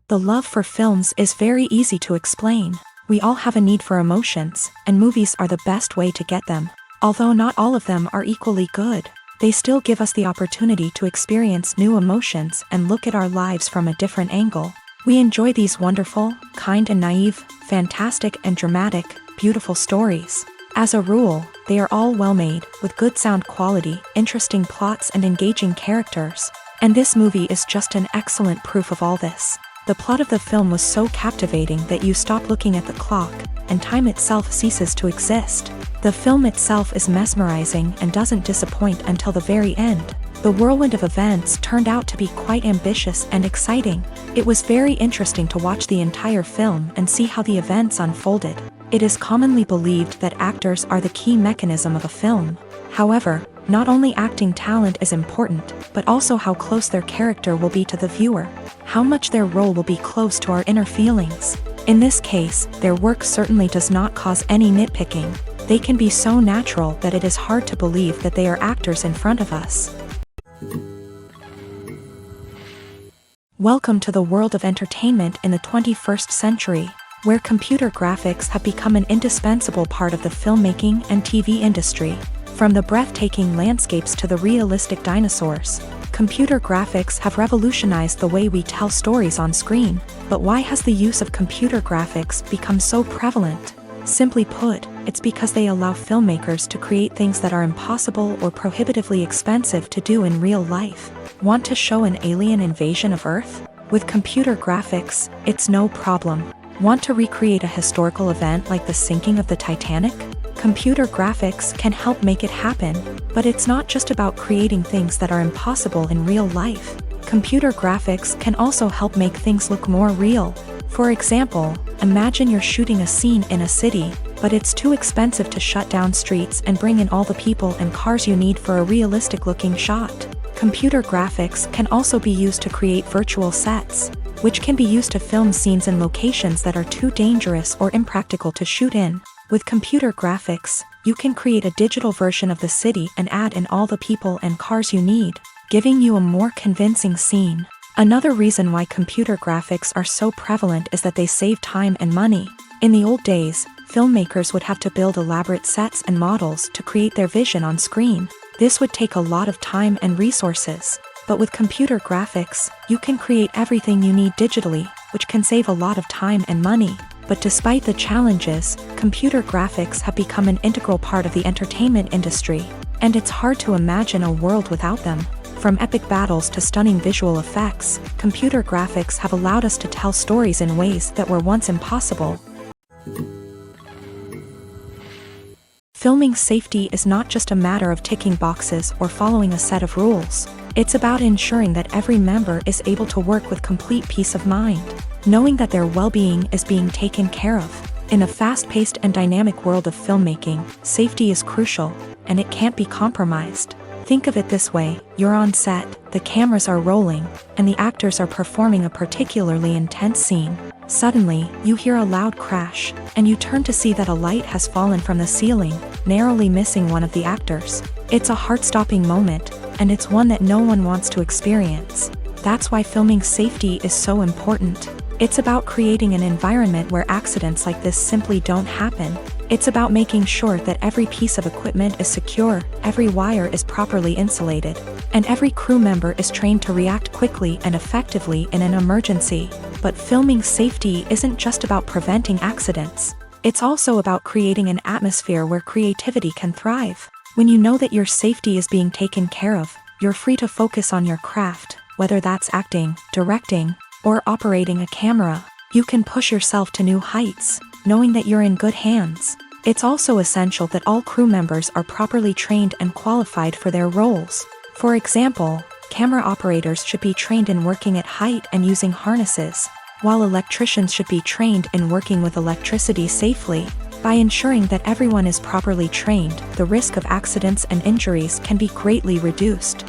The love for films is very easy to explain. We all have a need for emotions, and movies are the best way to get them. Although not all of them are equally good, they still give us the opportunity to experience new emotions and look at our lives from a different angle. We enjoy these wonderful, kind and naive, fantastic and dramatic, beautiful stories. As a rule, they are all well made, with good sound quality, interesting plots and engaging characters. And this movie is just an excellent proof of all this. The plot of the film was so captivating that you stop looking at the clock, and time itself ceases to exist. The film itself is mesmerizing and doesn't disappoint until the very end. The whirlwind of events turned out to be quite ambitious and exciting. It was very interesting to watch the entire film and see how the events unfolded. It is commonly believed that actors are the key mechanism of a film. However, not only acting talent is important, but also how close their character will be to the viewer. How much their role will be close to our inner feelings. In this case, their work certainly does not cause any nitpicking. They can be so natural that it is hard to believe that they are actors in front of us. Welcome to the world of entertainment in the 21st century, where computer graphics have become an indispensable part of the filmmaking and TV industry. From the breathtaking landscapes to the realistic dinosaurs, computer graphics have revolutionized the way we tell stories on screen. But why has the use of computer graphics become so prevalent? Simply put, it's because they allow filmmakers to create things that are impossible or prohibitively expensive to do in real life. Want to show an alien invasion of Earth? With computer graphics, it's no problem. Want to recreate a historical event like the sinking of the Titanic? Computer graphics can help make it happen, but it's not just about creating things that are impossible in real life. Computer graphics can also help make things look more real. For example, imagine you're shooting a scene in a city, but it's too expensive to shut down streets and bring in all the people and cars you need for a realistic-looking shot. Computer graphics can also be used to create virtual sets, which can be used to film scenes in locations that are too dangerous or impractical to shoot in. With computer graphics, you can create a digital version of the city and add in all the people and cars you need, giving you a more convincing scene. Another reason why computer graphics are so prevalent is that they save time and money. In the old days, filmmakers would have to build elaborate sets and models to create their vision on screen. This would take a lot of time and resources. But with computer graphics, you can create everything you need digitally, which can save a lot of time and money. But despite the challenges, computer graphics have become an integral part of the entertainment industry, and it's hard to imagine a world without them. From epic battles to stunning visual effects, computer graphics have allowed us to tell stories in ways that were once impossible. Filming safety is not just a matter of ticking boxes or following a set of rules. It's about ensuring that every member is able to work with complete peace of mind, knowing that their well-being is being taken care of. In a fast-paced and dynamic world of filmmaking, safety is crucial, and it can't be compromised. Think of it this way: you're on set, the cameras are rolling, and the actors are performing a particularly intense scene. Suddenly, you hear a loud crash, and you turn to see that a light has fallen from the ceiling, narrowly missing one of the actors. It's a heart-stopping moment, and it's one that no one wants to experience. That's why filming safety is so important. It's about creating an environment where accidents like this simply don't happen. It's about making sure that every piece of equipment is secure, every wire is properly insulated, and every crew member is trained to react quickly and effectively in an emergency. But filming safety isn't just about preventing accidents. It's also about creating an atmosphere where creativity can thrive. When you know that your safety is being taken care of, you're free to focus on your craft, whether that's acting, directing, or operating a camera. You can push yourself to new heights, knowing that you're in good hands. It's also essential that all crew members are properly trained and qualified for their roles. For example, camera operators should be trained in working at height and using harnesses, while electricians should be trained in working with electricity safely. By ensuring that everyone is properly trained, the risk of accidents and injuries can be greatly reduced.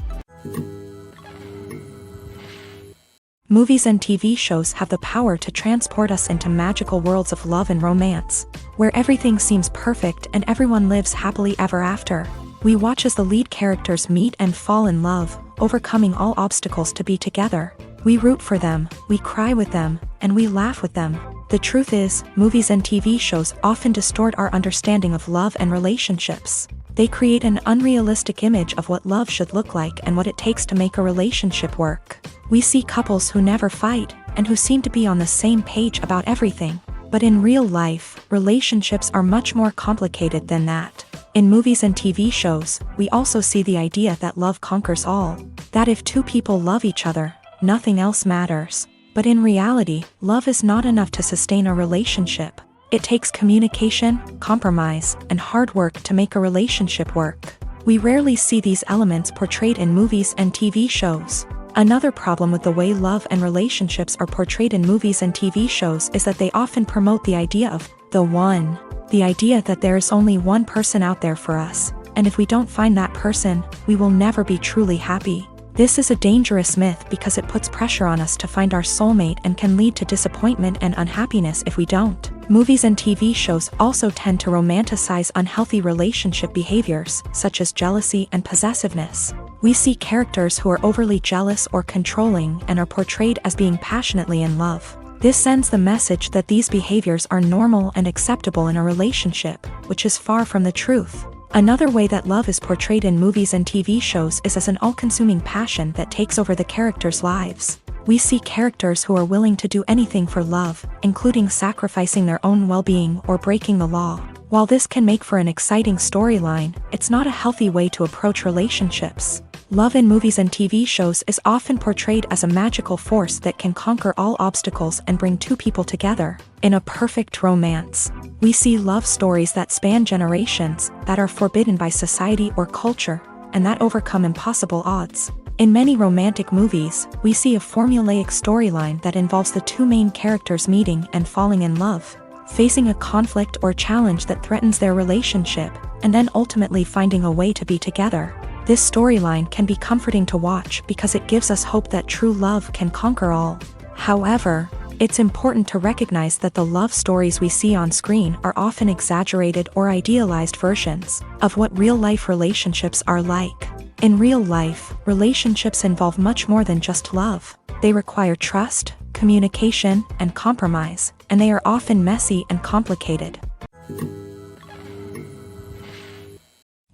Movies and TV shows have the power to transport us into magical worlds of love and romance, where everything seems perfect and everyone lives happily ever after. We watch as the lead characters meet and fall in love, overcoming all obstacles to be together. We root for them, we cry with them, and we laugh with them. The truth is, movies and TV shows often distort our understanding of love and relationships. They create an unrealistic image of what love should look like and what it takes to make a relationship work. We see couples who never fight, and who seem to be on the same page about everything. But in real life, relationships are much more complicated than that. In movies and TV shows, we also see the idea that love conquers all. That if two people love each other, nothing else matters. But in reality, love is not enough to sustain a relationship. It takes communication, compromise, and hard work to make a relationship work. We rarely see these elements portrayed in movies and TV shows. Another problem with the way love and relationships are portrayed in movies and TV shows is that they often promote the idea of the one. The idea that there is only one person out there for us, and if we don't find that person, we will never be truly happy. This is a dangerous myth because it puts pressure on us to find our soulmate and can lead to disappointment and unhappiness if we don't. Movies and TV shows also tend to romanticize unhealthy relationship behaviors, such as jealousy and possessiveness. We see characters who are overly jealous or controlling and are portrayed as being passionately in love. This sends the message that these behaviors are normal and acceptable in a relationship, which is far from the truth. Another way that love is portrayed in movies and TV shows is as an all-consuming passion that takes over the characters' lives. We see characters who are willing to do anything for love, including sacrificing their own well-being or breaking the law. While this can make for an exciting storyline, it's not a healthy way to approach relationships. Love in movies and TV shows is often portrayed as a magical force that can conquer all obstacles and bring two people together. In a perfect romance, we see love stories that span generations, that are forbidden by society or culture, and that overcome impossible odds. In many romantic movies, we see a formulaic storyline that involves the two main characters meeting and falling in love, facing a conflict or challenge that threatens their relationship, and then ultimately finding a way to be together. This storyline can be comforting to watch because it gives us hope that true love can conquer all. However, it's important to recognize that the love stories we see on screen are often exaggerated or idealized versions of what real-life relationships are like. In real life, relationships involve much more than just love. They require trust, communication, and compromise, and they are often messy and complicated.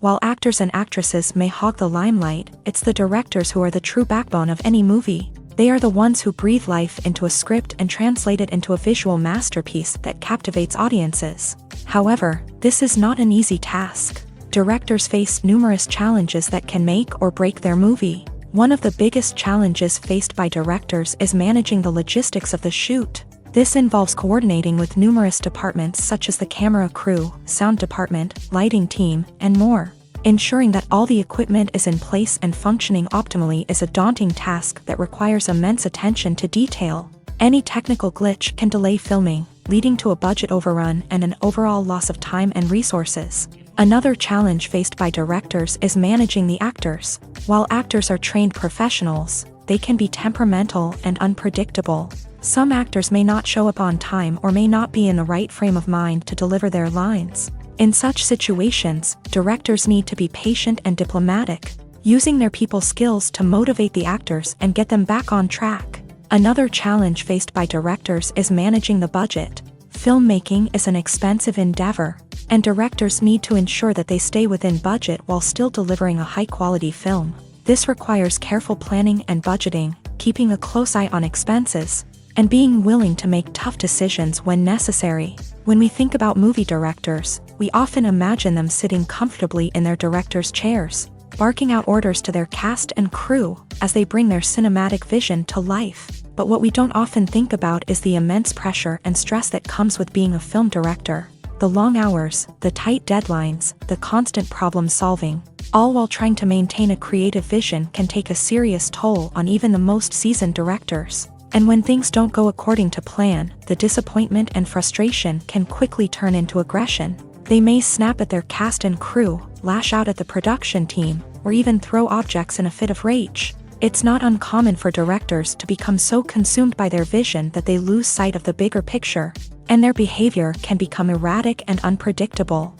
While actors and actresses may hog the limelight, it's the directors who are the true backbone of any movie. They are the ones who breathe life into a script and translate it into a visual masterpiece that captivates audiences. However, this is not an easy task. Directors face numerous challenges that can make or break their movie. One of the biggest challenges faced by directors is managing the logistics of the shoot. This involves coordinating with numerous departments such as the camera crew, sound department, lighting team, and more. Ensuring that all the equipment is in place and functioning optimally is a daunting task that requires immense attention to detail. Any technical glitch can delay filming, leading to a budget overrun and an overall loss of time and resources. Another challenge faced by directors is managing the actors. While actors are trained professionals, they can be temperamental and unpredictable. Some actors may not show up on time or may not be in the right frame of mind to deliver their lines. In such situations, directors need to be patient and diplomatic, using their people skills to motivate the actors and get them back on track. Another challenge faced by directors is managing the budget. Filmmaking is an expensive endeavor, and directors need to ensure that they stay within budget while still delivering a high-quality film. This requires careful planning and budgeting, keeping a close eye on expenses, and being willing to make tough decisions when necessary. When we think about movie directors, we often imagine them sitting comfortably in their director's chairs, barking out orders to their cast and crew as they bring their cinematic vision to life. But what we don't often think about is the immense pressure and stress that comes with being a film director. The long hours, the tight deadlines, the constant problem solving, all while trying to maintain a creative vision can take a serious toll on even the most seasoned directors. And when things don't go according to plan, the disappointment and frustration can quickly turn into aggression. They may snap at their cast and crew, lash out at the production team, or even throw objects in a fit of rage. It's not uncommon for directors to become so consumed by their vision that they lose sight of the bigger picture, and their behavior can become erratic and unpredictable.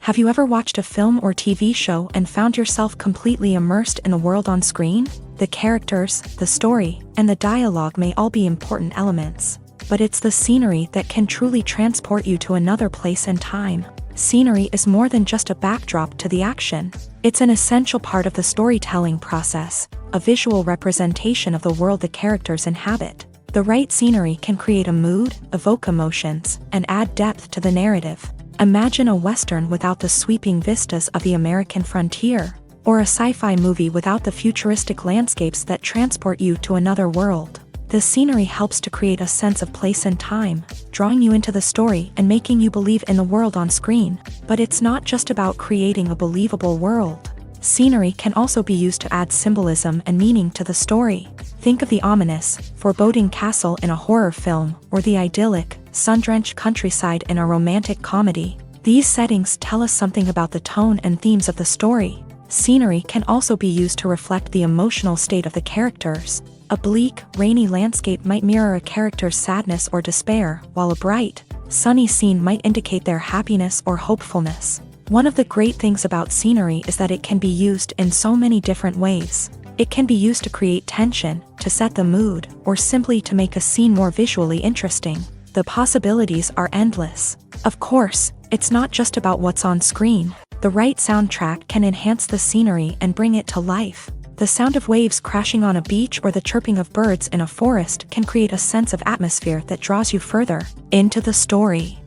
Have you ever watched a film or TV show and found yourself completely immersed in the world on screen? The characters, the story, and the dialogue may all be important elements, but it's the scenery that can truly transport you to another place and time. Scenery is more than just a backdrop to the action. It's an essential part of the storytelling process, a visual representation of the world the characters inhabit. The right scenery can create a mood, evoke emotions, and add depth to the narrative. Imagine a Western without the sweeping vistas of the American frontier, or a sci-fi movie without the futuristic landscapes that transport you to another world. The scenery helps to create a sense of place and time, drawing you into the story and making you believe in the world on screen. But it's not just about creating a believable world. Scenery can also be used to add symbolism and meaning to the story. Think of the ominous, foreboding castle in a horror film, or the idyllic, sun-drenched countryside in a romantic comedy. These settings tell us something about the tone and themes of the story. Scenery can also be used to reflect the emotional state of the characters. A bleak, rainy landscape might mirror a character's sadness or despair, while a bright, sunny scene might indicate their happiness or hopefulness. One of the great things about scenery is that it can be used in so many different ways. It can be used to create tension, to set the mood, or simply to make a scene more visually interesting. The possibilities are endless. Of course, it's not just about what's on screen. The right soundtrack can enhance the scenery and bring it to life. The sound of waves crashing on a beach or the chirping of birds in a forest can create a sense of atmosphere that draws you further into the story.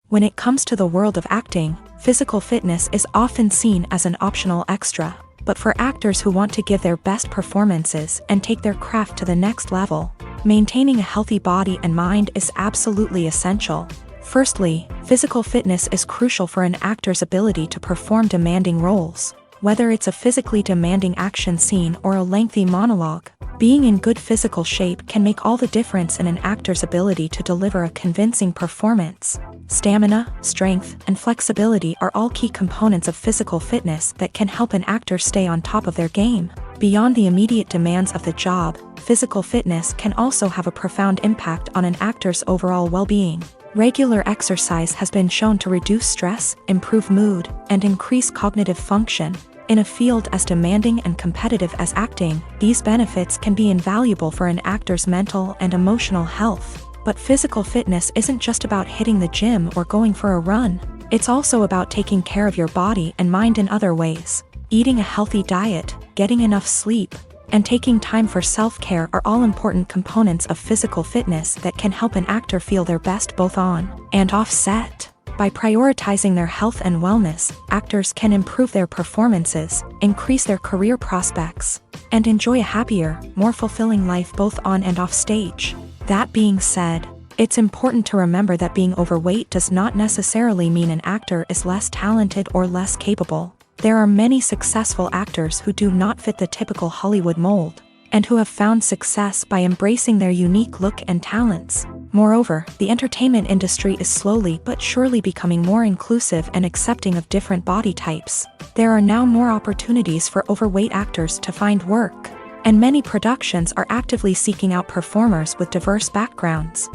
When it comes to the world of acting, physical fitness is often seen as an optional extra. But for actors who want to give their best performances and take their craft to the next level, maintaining a healthy body and mind is absolutely essential. Firstly, physical fitness is crucial for an actor's ability to perform demanding roles. Whether it's a physically demanding action scene or a lengthy monologue, being in good physical shape can make all the difference in an actor's ability to deliver a convincing performance. Stamina, strength, and flexibility are all key components of physical fitness that can help an actor stay on top of their game. Beyond the immediate demands of the job, physical fitness can also have a profound impact on an actor's overall well-being. Regular exercise has been shown to reduce stress, improve mood, and increase cognitive function. In a field as demanding and competitive as acting, these benefits can be invaluable for an actor's mental and emotional health. But physical fitness isn't just about hitting the gym or going for a run. It's also about taking care of your body and mind in other ways. Eating a healthy diet, getting enough sleep, and taking time for self-care are all important components of physical fitness that can help an actor feel their best both on and off set. By prioritizing their health and wellness, actors can improve their performances, increase their career prospects, and enjoy a happier, more fulfilling life both on and off stage. That being said, it's important to remember that being overweight does not necessarily mean an actor is less talented or less capable. There are many successful actors who do not fit the typical Hollywood mold, and who have found success by embracing their unique look and talents. Moreover, the entertainment industry is slowly but surely becoming more inclusive and accepting of different body types. There are now more opportunities for overweight actors to find work, and many productions are actively seeking out performers with diverse backgrounds.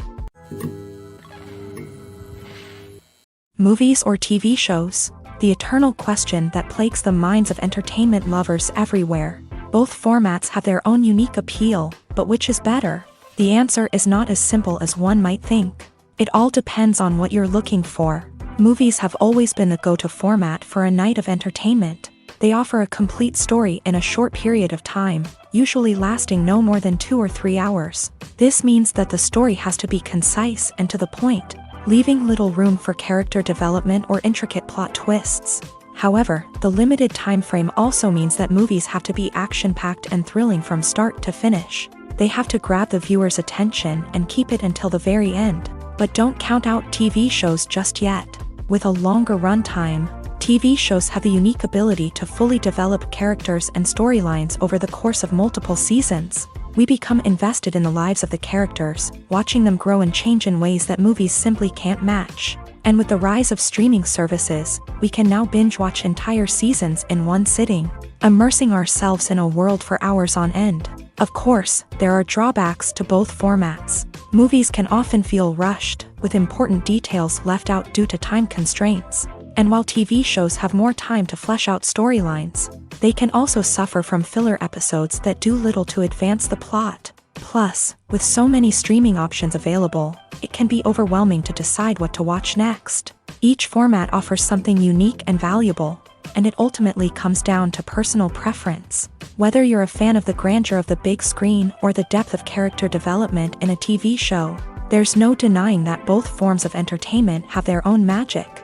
Movies or TV shows? The eternal question that plagues the minds of entertainment lovers everywhere. Both formats have their own unique appeal, but which is better? The answer is not as simple as one might think. It all depends on what you're looking for. Movies have always been the go-to format for a night of entertainment. They offer a complete story in a short period of time, usually lasting no more than 2 or 3 hours. This means that the story has to be concise and to the point, leaving little room for character development or intricate plot twists. However, the limited time frame also means that movies have to be action-packed and thrilling from start to finish. They have to grab the viewer's attention and keep it until the very end. But don't count out TV shows just yet. With a longer runtime, TV shows have the unique ability to fully develop characters and storylines over the course of multiple seasons. We become invested in the lives of the characters, watching them grow and change in ways that movies simply can't match. And with the rise of streaming services, we can now binge-watch entire seasons in one sitting, immersing ourselves in a world for hours on end. Of course, there are drawbacks to both formats. Movies can often feel rushed, with important details left out due to time constraints. And while TV shows have more time to flesh out storylines, they can also suffer from filler episodes that do little to advance the plot. Plus, with so many streaming options available, it can be overwhelming to decide what to watch next. Each format offers something unique and valuable, and it ultimately comes down to personal preference. Whether you're a fan of the grandeur of the big screen or the depth of character development in a TV show, there's no denying that both forms of entertainment have their own magic.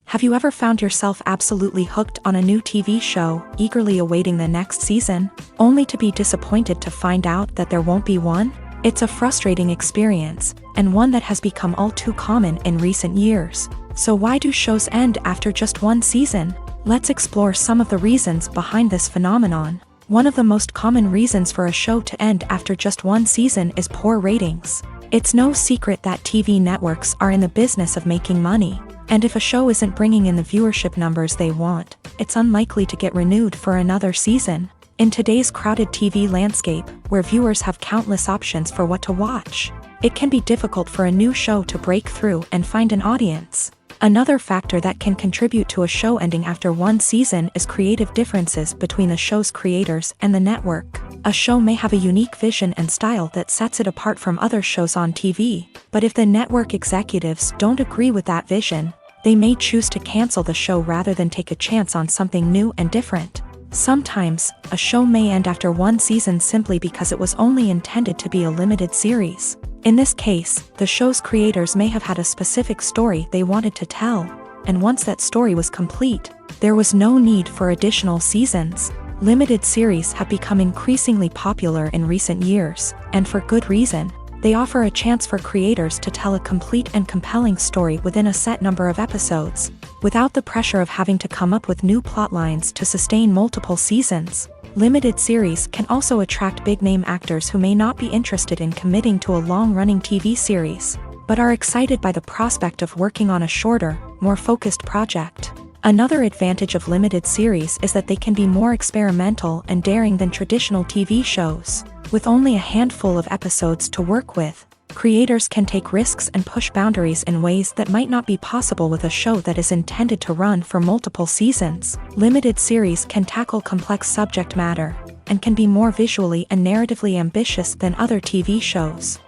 Have you ever found yourself absolutely hooked on a new TV show, eagerly awaiting the next season, only to be disappointed to find out that there won't be one? It's a frustrating experience, and one that has become all too common in recent years. So why do shows end after just one season? Let's explore some of the reasons behind this phenomenon. One of the most common reasons for a show to end after just one season is poor ratings. It's no secret that TV networks are in the business of making money. And if a show isn't bringing in the viewership numbers they want, it's unlikely to get renewed for another season. In today's crowded TV landscape, where viewers have countless options for what to watch, it can be difficult for a new show to break through and find an audience. Another factor that can contribute to a show ending after one season is creative differences between the show's creators and the network. A show may have a unique vision and style that sets it apart from other shows on TV, but if the network executives don't agree with that vision, they may choose to cancel the show rather than take a chance on something new and different. Sometimes, a show may end after one season simply because it was only intended to be a limited series. In this case, the show's creators may have had a specific story they wanted to tell, and once that story was complete, there was no need for additional seasons. Limited series have become increasingly popular in recent years, and for good reason. They offer a chance for creators to tell a complete and compelling story within a set number of episodes, without the pressure of having to come up with new plotlines to sustain multiple seasons. Limited series can also attract big-name actors who may not be interested in committing to a long-running TV series, but are excited by the prospect of working on a shorter, more focused project. Another advantage of limited series is that they can be more experimental and daring than traditional TV shows. With only a handful of episodes to work with, creators can take risks and push boundaries in ways that might not be possible with a show that is intended to run for multiple seasons. Limited series can tackle complex subject matter, and can be more visually and narratively ambitious than other TV shows.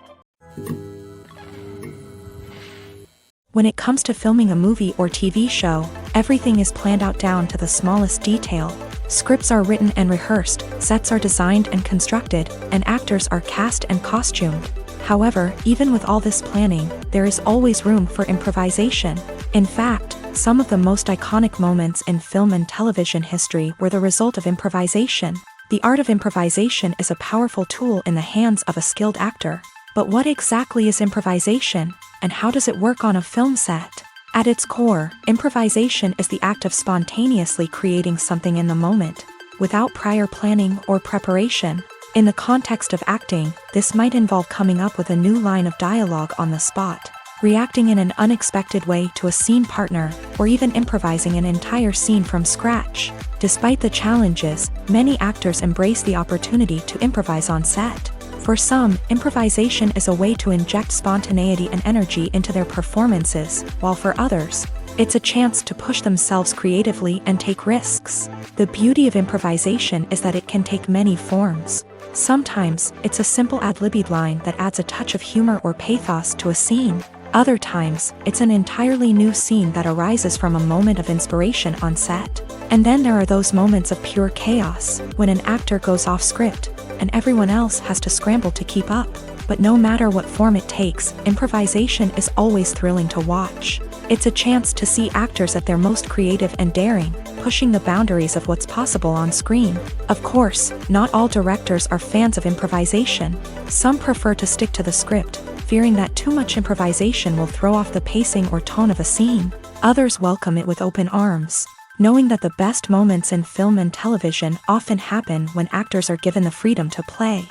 When it comes to filming a movie or TV show, everything is planned out down to the smallest detail. Scripts are written and rehearsed, sets are designed and constructed, and actors are cast and costumed. However, even with all this planning, there is always room for improvisation. In fact, some of the most iconic moments in film and television history were the result of improvisation. The art of improvisation is a powerful tool in the hands of a skilled actor. But what exactly is improvisation, and how does it work on a film set? At its core, improvisation is the act of spontaneously creating something in the moment, without prior planning or preparation. In the context of acting, this might involve coming up with a new line of dialogue on the spot, reacting in an unexpected way to a scene partner, or even improvising an entire scene from scratch. Despite the challenges, many actors embrace the opportunity to improvise on set. For some, improvisation is a way to inject spontaneity and energy into their performances, while for others, it's a chance to push themselves creatively and take risks. The beauty of improvisation is that it can take many forms. Sometimes, it's a simple ad-libbed line that adds a touch of humor or pathos to a scene. Other times, it's an entirely new scene that arises from a moment of inspiration on set. And then there are those moments of pure chaos, when an actor goes off script, and everyone else has to scramble to keep up. But no matter what form it takes, improvisation is always thrilling to watch. It's a chance to see actors at their most creative and daring, pushing the boundaries of what's possible on screen. Of course, not all directors are fans of improvisation. Some prefer to stick to the script, fearing that too much improvisation will throw off the pacing or tone of a scene. Others welcome it with open arms, knowing that the best moments in film and television often happen when actors are given the freedom to play.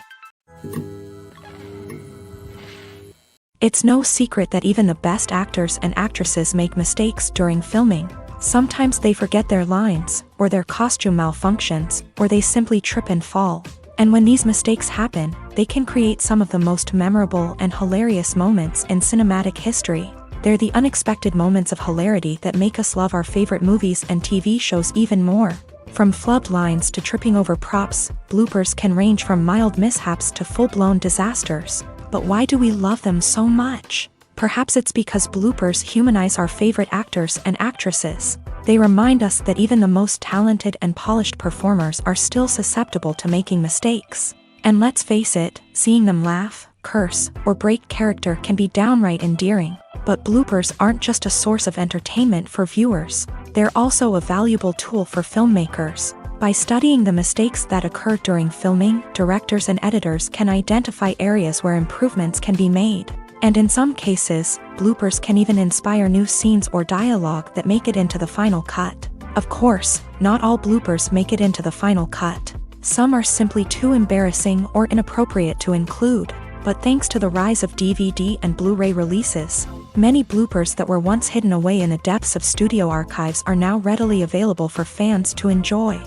It's no secret that even the best actors and actresses make mistakes during filming. Sometimes they forget their lines, or their costume malfunctions, or they simply trip and fall. And when these mistakes happen, they can create some of the most memorable and hilarious moments in cinematic history. They're the unexpected moments of hilarity that make us love our favorite movies and TV shows even more. From flubbed lines to tripping over props, bloopers can range from mild mishaps to full-blown disasters. But why do we love them so much? Perhaps it's because bloopers humanize our favorite actors and actresses. They remind us that even the most talented and polished performers are still susceptible to making mistakes. And let's face it, seeing them laugh, curse, or break character can be downright endearing. But bloopers aren't just a source of entertainment for viewers. They're also a valuable tool for filmmakers. By studying the mistakes that occur during filming, directors and editors can identify areas where improvements can be made. And in some cases, bloopers can even inspire new scenes or dialogue that make it into the final cut. Of course, not all bloopers make it into the final cut. Some are simply too embarrassing or inappropriate to include. But thanks to the rise of DVD and Blu-ray releases, many bloopers that were once hidden away in the depths of studio archives are now readily available for fans to enjoy.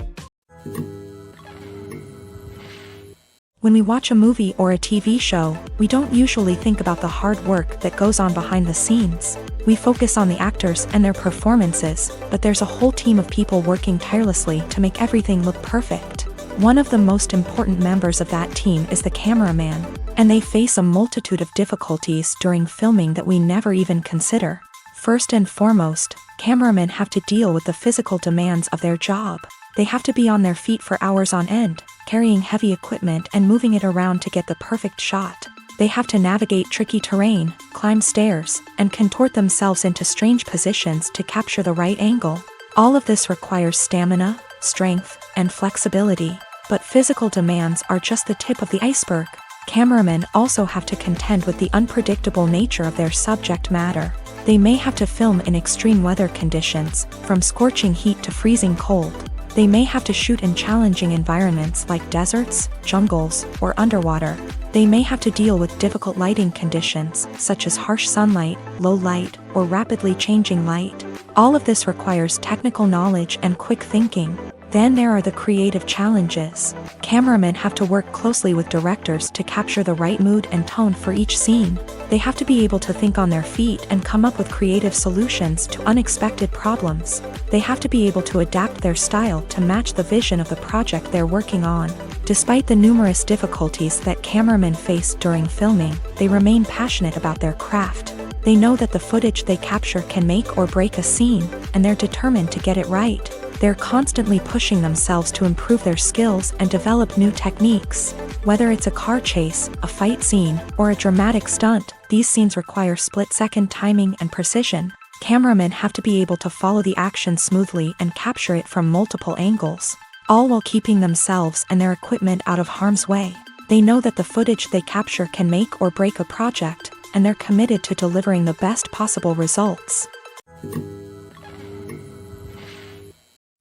When we watch a movie or a TV show, we don't usually think about the hard work that goes on behind the scenes. We focus on the actors and their performances, but there's a whole team of people working tirelessly to make everything look perfect. One of the most important members of that team is the cameraman, and they face a multitude of difficulties during filming that we never even consider. First and foremost, cameramen have to deal with the physical demands of their job. They have to be on their feet for hours on end, carrying heavy equipment and moving it around to get the perfect shot. They have to navigate tricky terrain, climb stairs, and contort themselves into strange positions to capture the right angle. All of this requires stamina, strength, and flexibility. But physical demands are just the tip of the iceberg. Cameramen also have to contend with the unpredictable nature of their subject matter. They may have to film in extreme weather conditions, from scorching heat to freezing cold. They may have to shoot in challenging environments like deserts, jungles, or underwater. They may have to deal with difficult lighting conditions, such as harsh sunlight, low light, or rapidly changing light. All of this requires technical knowledge and quick thinking. Then there are the creative challenges. Cameramen have to work closely with directors to capture the right mood and tone for each scene. They have to be able to think on their feet and come up with creative solutions to unexpected problems. They have to be able to adapt their style to match the vision of the project they're working on. Despite the numerous difficulties that cameramen face during filming, they remain passionate about their craft. They know that the footage they capture can make or break a scene, and they're determined to get it right. They're constantly pushing themselves to improve their skills and develop new techniques. Whether it's a car chase, a fight scene, or a dramatic stunt, these scenes require split-second timing and precision. Cameramen have to be able to follow the action smoothly and capture it from multiple angles, all while keeping themselves and their equipment out of harm's way. They know that the footage they capture can make or break a project, and they're committed to delivering the best possible results.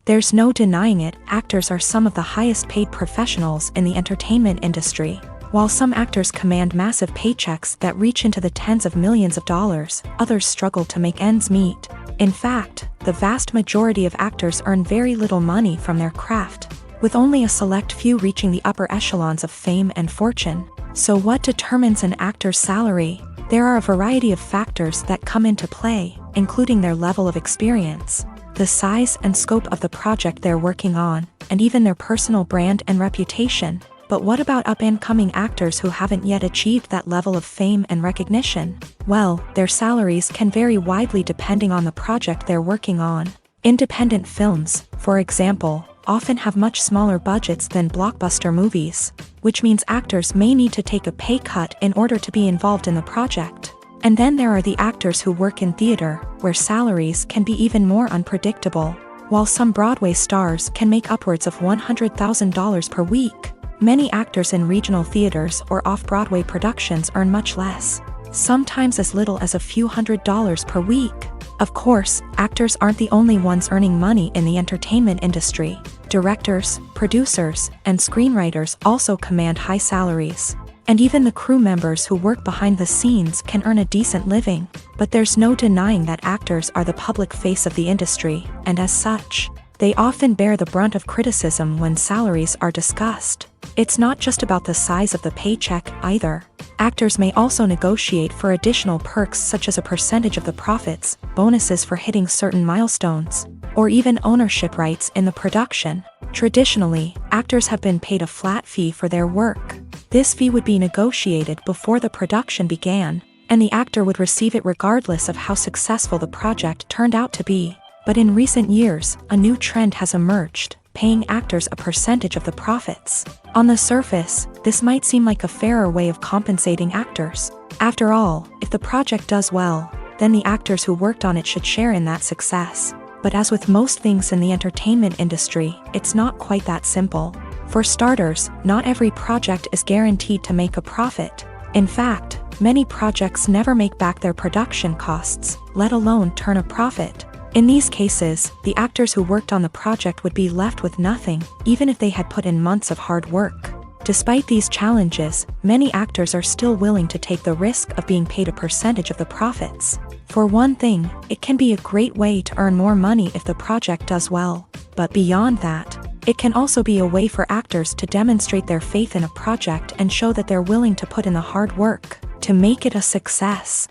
There's no denying it, actors are some of the highest paid professionals in the entertainment industry. While some actors command massive paychecks that reach into the tens of millions of dollars, others struggle to make ends meet. In fact, the vast majority of actors earn very little money from their craft, with only a select few reaching the upper echelons of fame and fortune. So what determines an actor's salary? There are a variety of factors that come into play, including their level of experience, the size and scope of the project they're working on, and even their personal brand and reputation. But what about up-and-coming actors who haven't yet achieved that level of fame and recognition? Well, their salaries can vary widely depending on the project they're working on. Independent films, for example, often have much smaller budgets than blockbuster movies, which means actors may need to take a pay cut in order to be involved in the project. And then there are the actors who work in theater, where salaries can be even more unpredictable. While some Broadway stars can make upwards of $100,000 per week, many actors in regional theaters or off-Broadway productions earn much less, sometimes as little as a few $100s per week. Of course, actors aren't the only ones earning money in the entertainment industry. Directors, producers, and screenwriters also command high salaries. And even the crew members who work behind the scenes can earn a decent living. But there's no denying that actors are the public face of the industry, and as such, They often bear the brunt of criticism when salaries are discussed. It's not just about the size of the paycheck, either. Actors may also negotiate for additional perks such as a percentage of the profits, bonuses for hitting certain milestones, or even ownership rights in the production. Traditionally, actors have been paid a flat fee for their work. This fee would be negotiated before the production began, and the actor would receive it regardless of how successful the project turned out to be. But in recent years, a new trend has emerged, paying actors a percentage of the profits. On the surface, this might seem like a fairer way of compensating actors. After all, if the project does well, then the actors who worked on it should share in that success. But as with most things in the entertainment industry, it's not quite that simple. For starters, not every project is guaranteed to make a profit. In fact, many projects never make back their production costs, let alone turn a profit. In these cases, the actors who worked on the project would be left with nothing, even if they had put in months of hard work. Despite these challenges, many actors are still willing to take the risk of being paid a percentage of the profits. For one thing, it can be a great way to earn more money if the project does well. But beyond that, it can also be a way for actors to demonstrate their faith in a project and show that they're willing to put in the hard work to make it a success.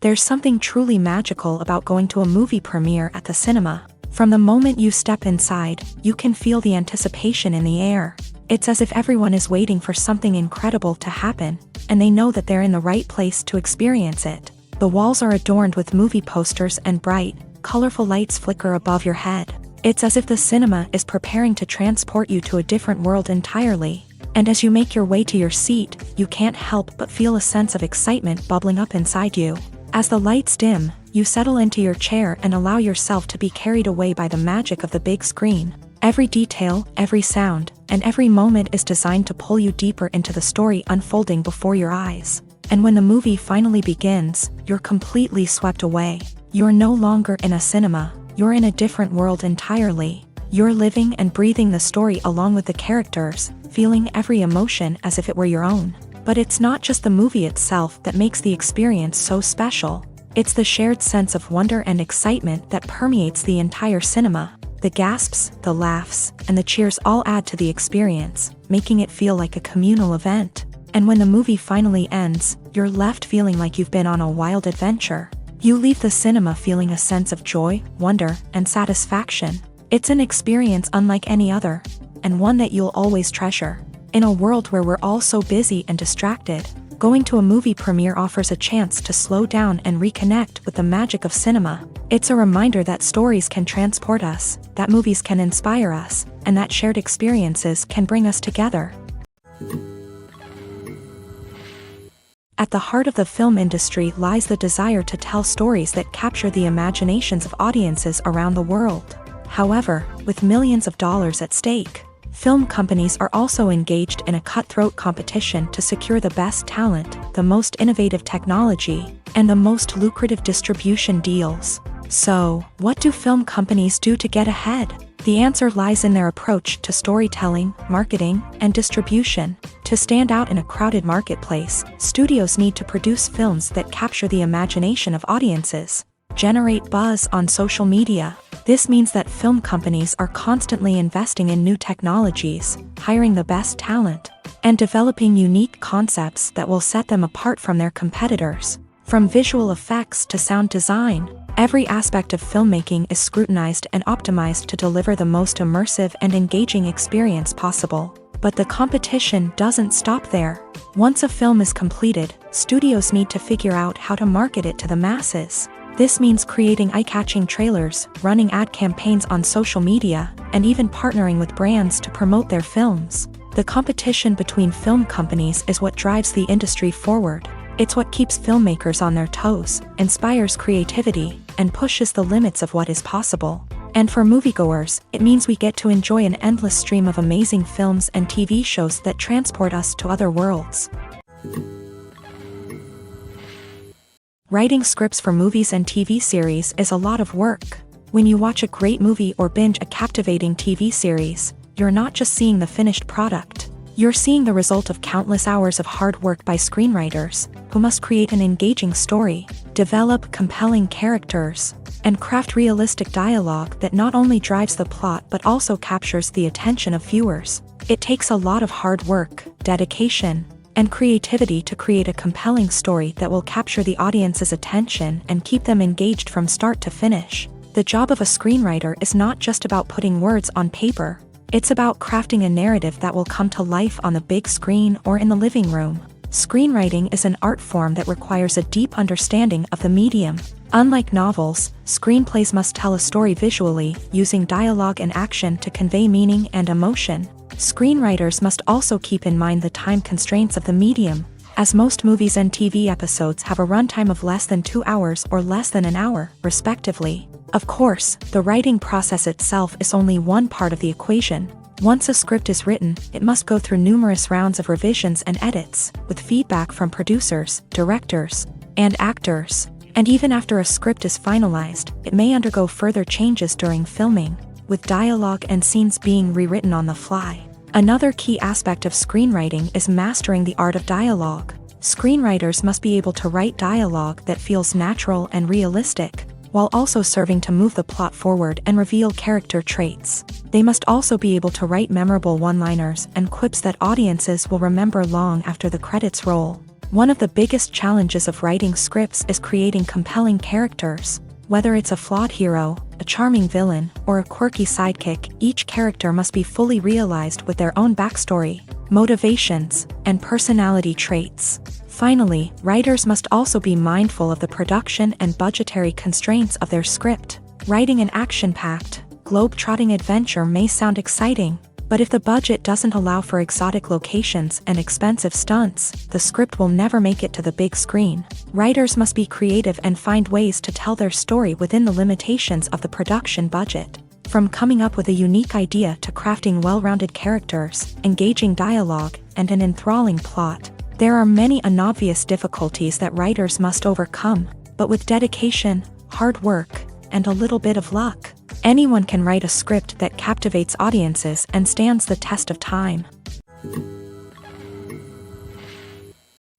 There's something truly magical about going to a movie premiere at the cinema. From the moment you step inside, you can feel the anticipation in the air. It's as if everyone is waiting for something incredible to happen, and they know that they're in the right place to experience it. The walls are adorned with movie posters and bright, colorful lights flicker above your head. It's as if the cinema is preparing to transport you to a different world entirely. And as you make your way to your seat, you can't help but feel a sense of excitement bubbling up inside you. As the lights dim, you settle into your chair and allow yourself to be carried away by the magic of the big screen. Every detail, every sound, and every moment is designed to pull you deeper into the story unfolding before your eyes. And when the movie finally begins, you're completely swept away. You're no longer in a cinema, you're in a different world entirely. You're living and breathing the story along with the characters, feeling every emotion as if it were your own. But it's not just the movie itself that makes the experience so special. It's the shared sense of wonder and excitement that permeates the entire cinema. The gasps, the laughs, and the cheers all add to the experience, making it feel like a communal event. And when the movie finally ends, you're left feeling like you've been on a wild adventure. You leave the cinema feeling a sense of joy, wonder, and satisfaction. It's an experience unlike any other, and one that you'll always treasure. In a world where we're all so busy and distracted, going to a movie premiere offers a chance to slow down and reconnect with the magic of cinema. It's a reminder that stories can transport us, that movies can inspire us, and that shared experiences can bring us together. At the heart of the film industry lies the desire to tell stories that capture the imaginations of audiences around the world. However, with millions of dollars at stake, film companies are also engaged in a cutthroat competition to secure the best talent, the most innovative technology, and the most lucrative distribution deals. So, what do film companies do to get ahead? The answer lies in their approach to storytelling, marketing, and distribution. To stand out in a crowded marketplace, studios need to produce films that capture the imagination of audiences, generate buzz on social media. This means that film companies are constantly investing in new technologies, hiring the best talent, and developing unique concepts that will set them apart from their competitors. From visual effects to sound design, every aspect of filmmaking is scrutinized and optimized to deliver the most immersive and engaging experience possible. But the competition doesn't stop there. Once a film is completed, studios need to figure out how to market it to the masses. This means creating eye-catching trailers, running ad campaigns on social media, and even partnering with brands to promote their films. The competition between film companies is what drives the industry forward. It's what keeps filmmakers on their toes, inspires creativity, and pushes the limits of what is possible. And for moviegoers, it means we get to enjoy an endless stream of amazing films and TV shows that transport us to other worlds. Writing scripts for movies and TV series is a lot of work. When you watch a great movie or binge a captivating TV series, you're not just seeing the finished product. You're seeing the result of countless hours of hard work by screenwriters, who must create an engaging story, develop compelling characters, and craft realistic dialogue that not only drives the plot but also captures the attention of viewers. It takes a lot of hard work, dedication, and creativity to create a compelling story that will capture the audience's attention and keep them engaged from start to finish. The job of a screenwriter is not just about putting words on paper. It's about crafting a narrative that will come to life on the big screen or in the living room. Screenwriting is an art form that requires a deep understanding of the medium. Unlike novels, screenplays must tell a story visually, using dialogue and action to convey meaning and emotion. Screenwriters must also keep in mind the time constraints of the medium, as most movies and TV episodes have a runtime of less than 2 hours or less than an hour, respectively. Of course, the writing process itself is only one part of the equation. Once a script is written, it must go through numerous rounds of revisions and edits, with feedback from producers, directors, and actors. And even after a script is finalized, it may undergo further changes during filming, with dialogue and scenes being rewritten on the fly. Another key aspect of screenwriting is mastering the art of dialogue. Screenwriters must be able to write dialogue that feels natural and realistic, while also serving to move the plot forward and reveal character traits. They must also be able to write memorable one-liners and quips that audiences will remember long after the credits roll. One of the biggest challenges of writing scripts is creating compelling characters. Whether it's a flawed hero, a charming villain, or a quirky sidekick, each character must be fully realized with their own backstory, motivations, and personality traits. Finally, writers must also be mindful of the production and budgetary constraints of their script. Writing an action-packed, globe-trotting adventure may sound exciting, but if the budget doesn't allow for exotic locations and expensive stunts, the script will never make it to the big screen. Writers must be creative and find ways to tell their story within the limitations of the production budget. From coming up with a unique idea to crafting well-rounded characters, engaging dialogue, and an enthralling plot, there are many unobvious difficulties that writers must overcome, but with dedication, hard work, and a little bit of luck, anyone can write a script that captivates audiences and stands the test of time.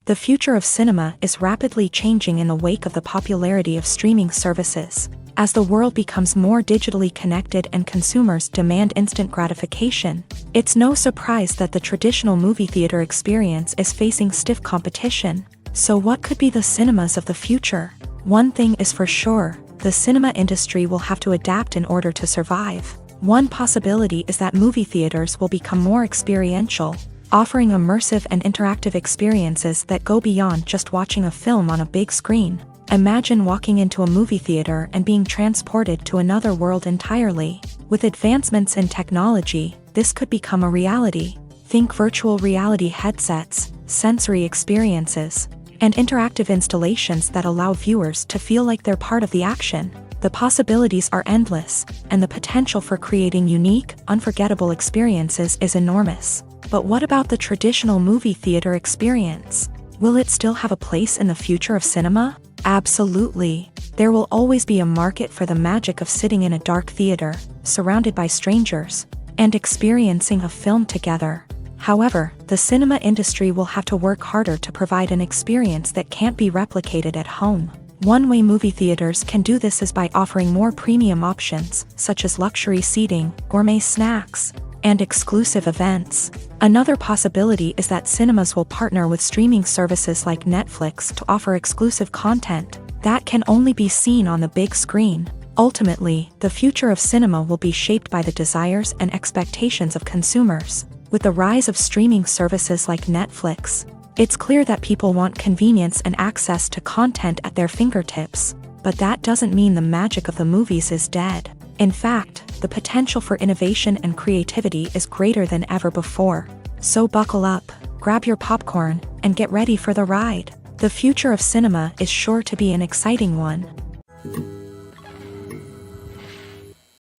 The future of cinema is rapidly changing in the wake of the popularity of streaming services. As the world becomes more digitally connected and consumers demand instant gratification, it's no surprise that the traditional movie theater experience is facing stiff competition. So what could be the cinemas of the future? One thing is for sure, the cinema industry will have to adapt in order to survive. One possibility is that movie theaters will become more experiential, offering immersive and interactive experiences that go beyond just watching a film on a big screen. Imagine walking into a movie theater and being transported to another world entirely. With advancements in technology, this could become a reality. Think virtual reality headsets, sensory experiences, and interactive installations that allow viewers to feel like they're part of the action. The possibilities are endless, and the potential for creating unique, unforgettable experiences is enormous. But what about the traditional movie theater experience? Will it still have a place in the future of cinema? Absolutely. There will always be a market for the magic of sitting in a dark theater, surrounded by strangers, and experiencing a film together. However, the cinema industry will have to work harder to provide an experience that can't be replicated at home. One way movie theaters can do this is by offering more premium options, such as luxury seating, gourmet snacks, and exclusive events. Another possibility is that cinemas will partner with streaming services like Netflix to offer exclusive content that can only be seen on the big screen. Ultimately, the future of cinema will be shaped by the desires and expectations of consumers. With the rise of streaming services like Netflix, it's clear that people want convenience and access to content at their fingertips. But that doesn't mean the magic of the movies is dead. In fact, the potential for innovation and creativity is greater than ever before. So buckle up, grab your popcorn, and get ready for the ride. The future of cinema is sure to be an exciting one.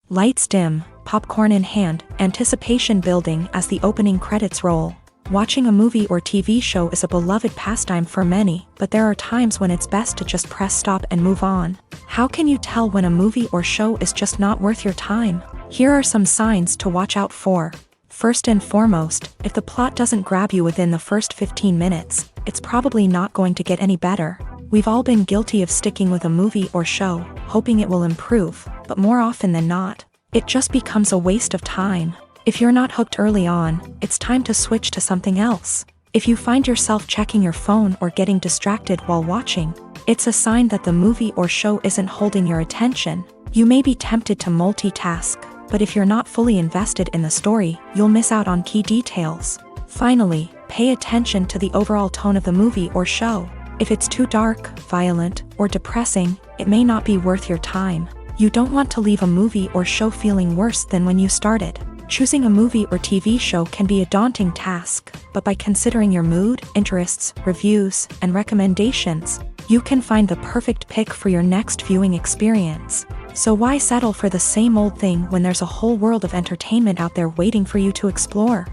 Lights dim, popcorn in hand, anticipation building as the opening credits roll. Watching a movie or TV show is a beloved pastime for many, but there are times when it's best to just press stop and move on. How can you tell when a movie or show is just not worth your time? Here are some signs to watch out for. First and foremost, if the plot doesn't grab you within the first 15 minutes, it's probably not going to get any better. We've all been guilty of sticking with a movie or show, hoping it will improve, but more often than not, it just becomes a waste of time. If you're not hooked early on, it's time to switch to something else. If you find yourself checking your phone or getting distracted while watching, it's a sign that the movie or show isn't holding your attention. You may be tempted to multitask, but if you're not fully invested in the story, you'll miss out on key details. Finally, pay attention to the overall tone of the movie or show. If it's too dark, violent, or depressing, it may not be worth your time. You don't want to leave a movie or show feeling worse than when you started. Choosing a movie or TV show can be a daunting task, but by considering your mood, interests, reviews, and recommendations, you can find the perfect pick for your next viewing experience. So why settle for the same old thing when there's a whole world of entertainment out there waiting for you to explore?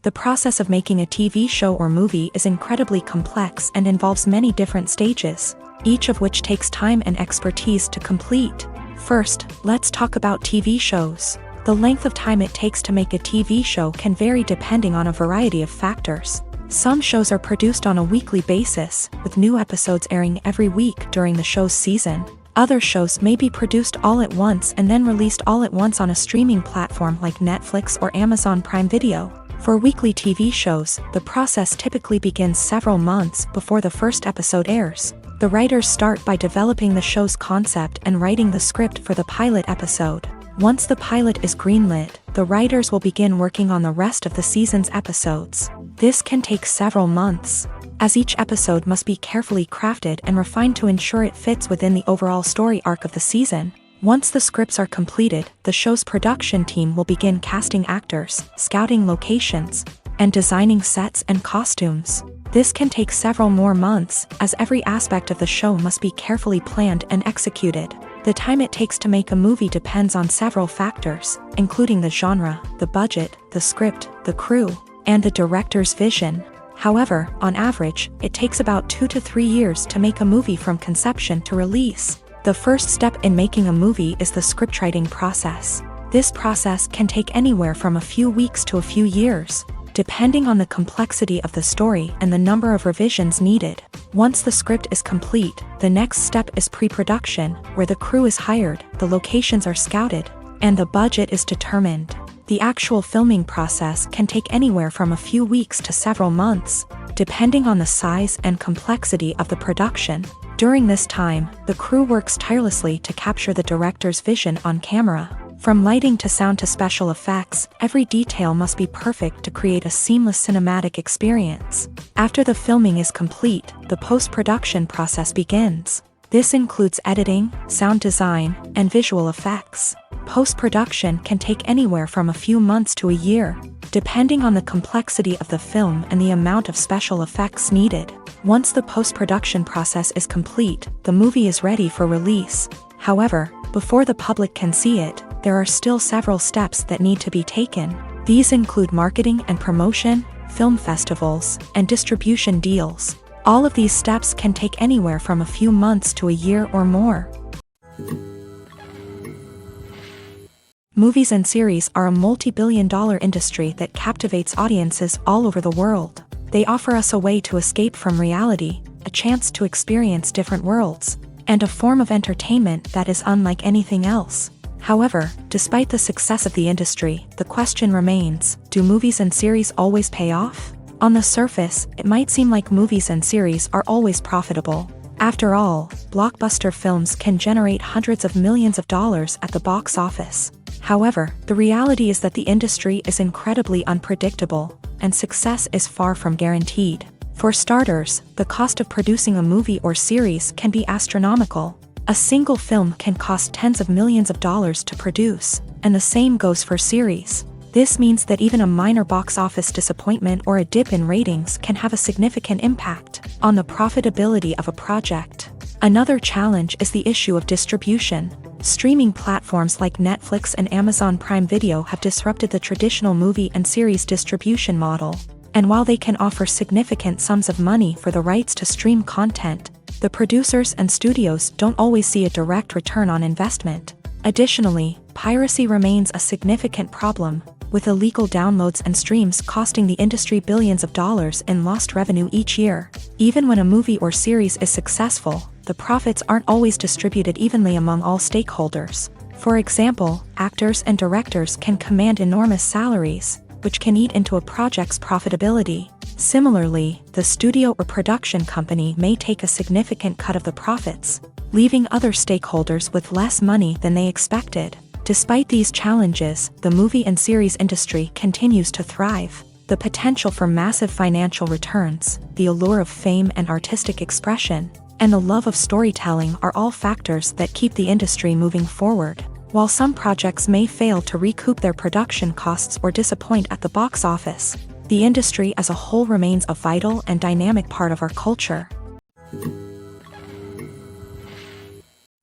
The process of making a TV show or movie is incredibly complex and involves many different stages, each of which takes time and expertise to complete. First, let's talk about TV shows. The length of time it takes to make a TV show can vary depending on a variety of factors. Some shows are produced on a weekly basis, with new episodes airing every week during the show's season. Other shows may be produced all at once and then released all at once on a streaming platform like Netflix or Amazon Prime Video. For weekly TV shows, the process typically begins several months before the first episode airs. The writers start by developing the show's concept and writing the script for the pilot episode. Once the pilot is greenlit, the writers will begin working on the rest of the season's episodes. This can take several months, as each episode must be carefully crafted and refined to ensure it fits within the overall story arc of the season. Once the scripts are completed, the show's production team will begin casting actors, scouting locations, and designing sets and costumes. This can take several more months, as every aspect of the show must be carefully planned and executed. The time it takes to make a movie depends on several factors, including the genre, the budget, the script, the crew, and the director's vision. However, on average, it takes about 2 to 3 years to make a movie from conception to release. The first step in making a movie is the scriptwriting process. This process can take anywhere from a few weeks to a few years, depending on the complexity of the story and the number of revisions needed. Once the script is complete, the next step is pre-production, where the crew is hired, the locations are scouted, and the budget is determined. The actual filming process can take anywhere from a few weeks to several months, depending on the size and complexity of the production. During this time, the crew works tirelessly to capture the director's vision on camera. From lighting to sound to special effects, every detail must be perfect to create a seamless cinematic experience. After the filming is complete, the post-production process begins. This includes editing, sound design, and visual effects. Post-production can take anywhere from a few months to a year, depending on the complexity of the film and the amount of special effects needed. Once the post-production process is complete, the movie is ready for release. However, before the public can see it, there are still several steps that need to be taken. These include marketing and promotion, film festivals, and distribution deals. All of these steps can take anywhere from a few months to a year or more. Movies and series are a multi-billion-dollar industry that captivates audiences all over the world. They offer us a way to escape from reality, a chance to experience different worlds, and a form of entertainment that is unlike anything else. However, despite the success of the industry, the question remains, do movies and series always pay off? On the surface, it might seem like movies and series are always profitable. After all, blockbuster films can generate hundreds of millions of dollars at the box office. However, the reality is that the industry is incredibly unpredictable, and success is far from guaranteed. For starters, the cost of producing a movie or series can be astronomical. A single film can cost tens of millions of dollars to produce, and the same goes for series. This means that even a minor box office disappointment or a dip in ratings can have a significant impact on the profitability of a project. Another challenge is the issue of distribution. Streaming platforms like Netflix and Amazon Prime Video have disrupted the traditional movie and series distribution model. And while they can offer significant sums of money for the rights to stream content, the producers and studios don't always see a direct return on investment. Additionally, piracy remains a significant problem, with illegal downloads and streams costing the industry billions of dollars in lost revenue each year. Even when a movie or series is successful, the profits aren't always distributed evenly among all stakeholders. For example, actors and directors can command enormous salaries, which can eat into a project's profitability. Similarly, the studio or production company may take a significant cut of the profits, leaving other stakeholders with less money than they expected. Despite these challenges, the movie and series industry continues to thrive. The potential for massive financial returns, the allure of fame and artistic expression, and the love of storytelling are all factors that keep the industry moving forward. While some projects may fail to recoup their production costs or disappoint at the box office, the industry as a whole remains a vital and dynamic part of our culture.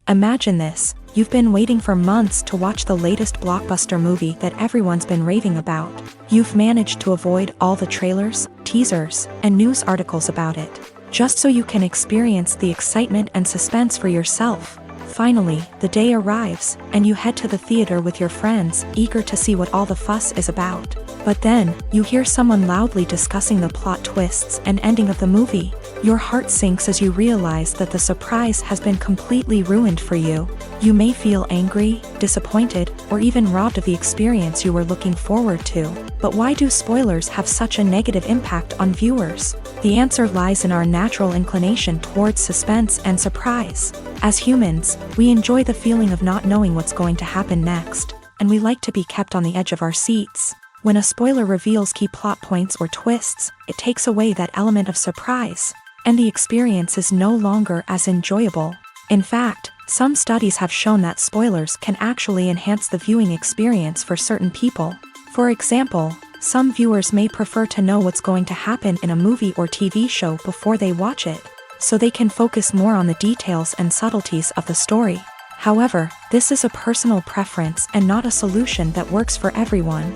Imagine this: you've been waiting for months to watch the latest blockbuster movie that everyone's been raving about. You've managed to avoid all the trailers, teasers, and news articles about it, just so you can experience the excitement and suspense for yourself. Finally, the day arrives, and you head to the theater with your friends, eager to see what all the fuss is about. But then, you hear someone loudly discussing the plot twists and ending of the movie. Your heart sinks as you realize that the surprise has been completely ruined for you. You may feel angry, disappointed, or even robbed of the experience you were looking forward to. But why do spoilers have such a negative impact on viewers? The answer lies in our natural inclination towards suspense and surprise. As humans, we enjoy the feeling of not knowing what's going to happen next, and we like to be kept on the edge of our seats. When a spoiler reveals key plot points or twists, it takes away that element of surprise, and the experience is no longer as enjoyable. In fact, some studies have shown that spoilers can actually enhance the viewing experience for certain people. For example, some viewers may prefer to know what's going to happen in a movie or TV show before they watch it, so they can focus more on the details and subtleties of the story. However, this is a personal preference and not a solution that works for everyone.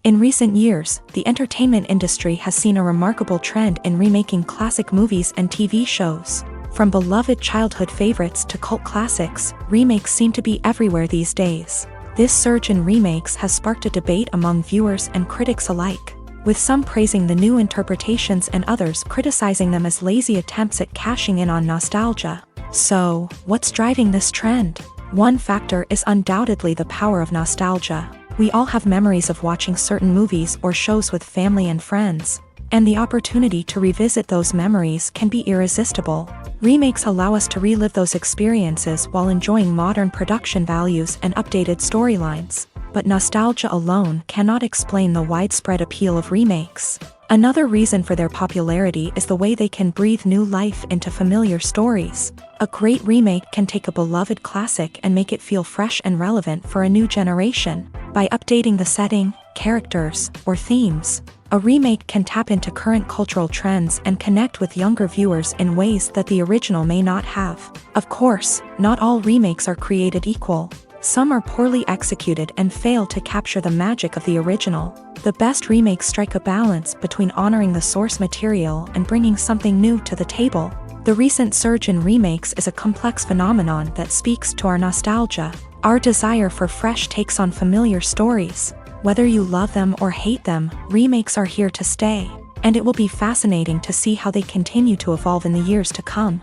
In recent years, the entertainment industry has seen a remarkable trend in remaking classic movies and TV shows. From beloved childhood favorites to cult classics, remakes seem to be everywhere these days. This surge in remakes has sparked a debate among viewers and critics alike, with some praising the new interpretations and others criticizing them as lazy attempts at cashing in on nostalgia. So, what's driving this trend? One factor is undoubtedly the power of nostalgia. We all have memories of watching certain movies or shows with family and friends, and the opportunity to revisit those memories can be irresistible. Remakes allow us to relive those experiences while enjoying modern production values and updated storylines. But nostalgia alone cannot explain the widespread appeal of remakes. Another reason for their popularity is the way they can breathe new life into familiar stories. A great remake can take a beloved classic and make it feel fresh and relevant for a new generation. By updating the setting, characters, or themes, a remake can tap into current cultural trends and connect with younger viewers in ways that the original may not have. Of course, not all remakes are created equal. Some are poorly executed and fail to capture the magic of the original. The best remakes strike a balance between honoring the source material and bringing something new to the table. The recent surge in remakes is a complex phenomenon that speaks to our nostalgia, our desire for fresh takes on familiar stories. Whether you love them or hate them, remakes are here to stay, and it will be fascinating to see how they continue to evolve in the years to come.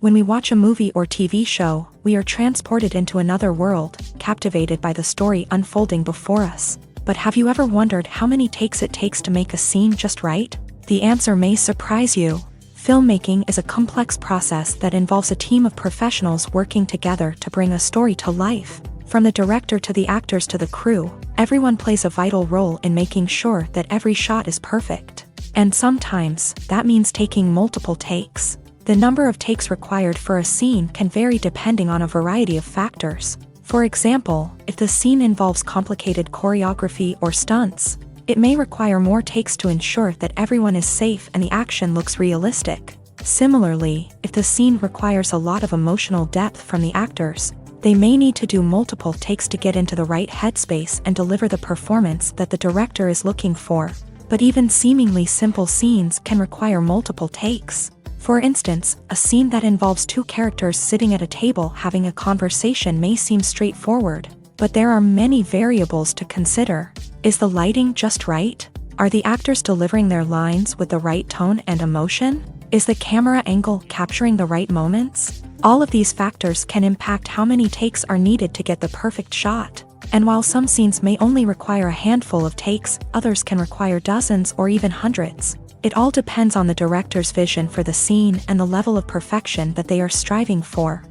When we watch a movie or TV show, we are transported into another world, captivated by the story unfolding before us. But have you ever wondered how many takes it takes to make a scene just right? The answer may surprise you. Filmmaking is a complex process that involves a team of professionals working together to bring a story to life. From the director to the actors to the crew, everyone plays a vital role in making sure that every shot is perfect. And sometimes, that means taking multiple takes. The number of takes required for a scene can vary depending on a variety of factors. For example, if the scene involves complicated choreography or stunts, it may require more takes to ensure that everyone is safe and the action looks realistic. Similarly, if the scene requires a lot of emotional depth from the actors, they may need to do multiple takes to get into the right headspace and deliver the performance that the director is looking for. But even seemingly simple scenes can require multiple takes. For instance, a scene that involves two characters sitting at a table having a conversation may seem straightforward, but there are many variables to consider. Is the lighting just right? Are the actors delivering their lines with the right tone and emotion? Is the camera angle capturing the right moments? All of these factors can impact how many takes are needed to get the perfect shot. And while some scenes may only require a handful of takes, others can require dozens or even hundreds. It all depends on the director's vision for the scene and the level of perfection that they are striving for.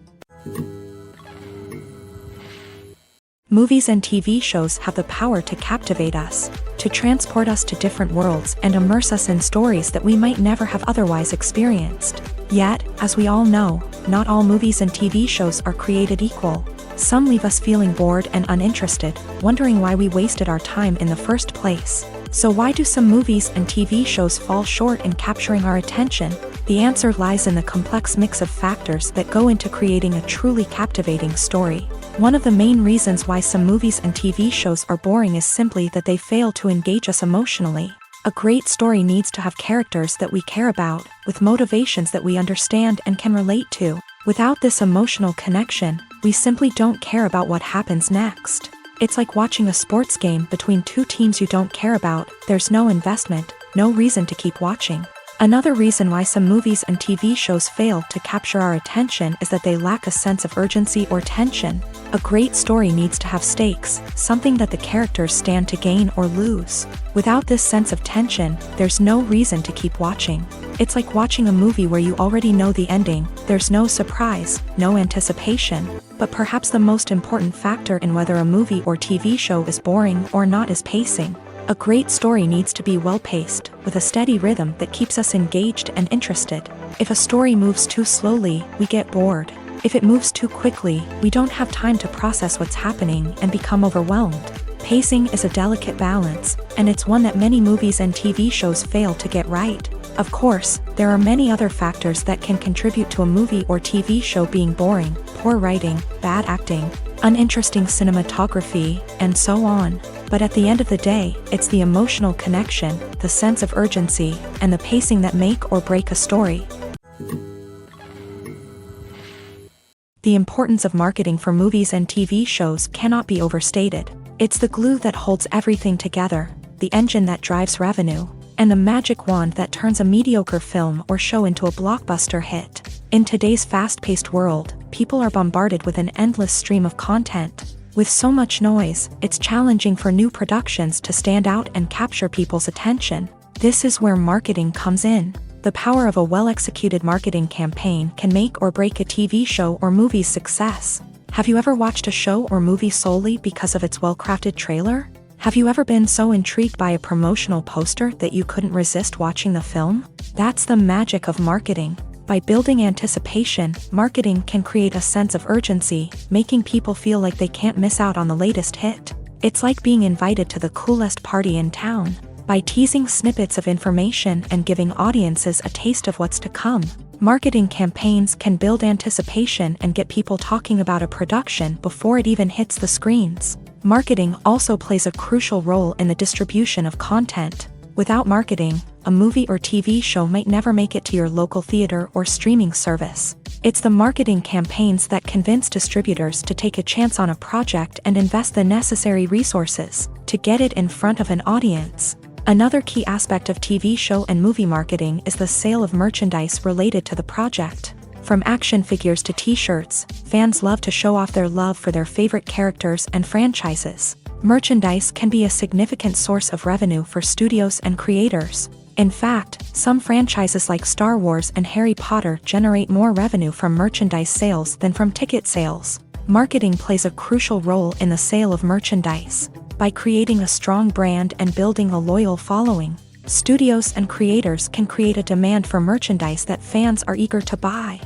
Movies and TV shows have the power to captivate us, to transport us to different worlds and immerse us in stories that we might never have otherwise experienced. Yet, as we all know, not all movies and TV shows are created equal. Some leave us feeling bored and uninterested, wondering why we wasted our time in the first place. So why do some movies and TV shows fall short in capturing our attention? The answer lies in the complex mix of factors that go into creating a truly captivating story. One of the main reasons why some movies and TV shows are boring is simply that they fail to engage us emotionally. A great story needs to have characters that we care about, with motivations that we understand and can relate to. Without this emotional connection, we simply don't care about what happens next. It's like watching a sports game between two teams you don't care about. There's no investment, no reason to keep watching. Another reason why some movies and TV shows fail to capture our attention is that they lack a sense of urgency or tension. A great story needs to have stakes, something that the characters stand to gain or lose. Without this sense of tension, there's no reason to keep watching. It's like watching a movie where you already know the ending. There's no surprise, no anticipation. But perhaps the most important factor in whether a movie or TV show is boring or not is pacing. A great story needs to be well-paced, with a steady rhythm that keeps us engaged and interested. If a story moves too slowly, we get bored. If it moves too quickly, we don't have time to process what's happening and become overwhelmed. Pacing is a delicate balance, and it's one that many movies and TV shows fail to get right. Of course, there are many other factors that can contribute to a movie or TV show being boring: poor writing, bad acting, uninteresting cinematography, and so on. But at the end of the day, it's the emotional connection, the sense of urgency, and the pacing that make or break a story. The importance of marketing for movies and TV shows cannot be overstated. It's the glue that holds everything together, the engine that drives revenue, and the magic wand that turns a mediocre film or show into a blockbuster hit. In today's fast-paced world, people are bombarded with an endless stream of content. With so much noise, it's challenging for new productions to stand out and capture people's attention. This is where marketing comes in. The power of a well-executed marketing campaign can make or break a TV show or movie's success. Have you ever watched a show or movie solely because of its well-crafted trailer? Have you ever been so intrigued by a promotional poster that you couldn't resist watching the film? That's the magic of marketing. By building anticipation, marketing can create a sense of urgency, making people feel like they can't miss out on the latest hit. It's like being invited to the coolest party in town. By teasing snippets of information and giving audiences a taste of what's to come, marketing campaigns can build anticipation and get people talking about a production before it even hits the screens. Marketing also plays a crucial role in the distribution of content. Without marketing, a movie or TV show might never make it to your local theater or streaming service. It's the marketing campaigns that convince distributors to take a chance on a project and invest the necessary resources to get it in front of an audience. Another key aspect of TV show and movie marketing is the sale of merchandise related to the project. From action figures to t-shirts, fans love to show off their love for their favorite characters and franchises. Merchandise can be a significant source of revenue for studios and creators. In fact, some franchises like Star Wars and Harry Potter generate more revenue from merchandise sales than from ticket sales. Marketing plays a crucial role in the sale of merchandise. By creating a strong brand and building a loyal following, studios and creators can create a demand for merchandise that fans are eager to buy.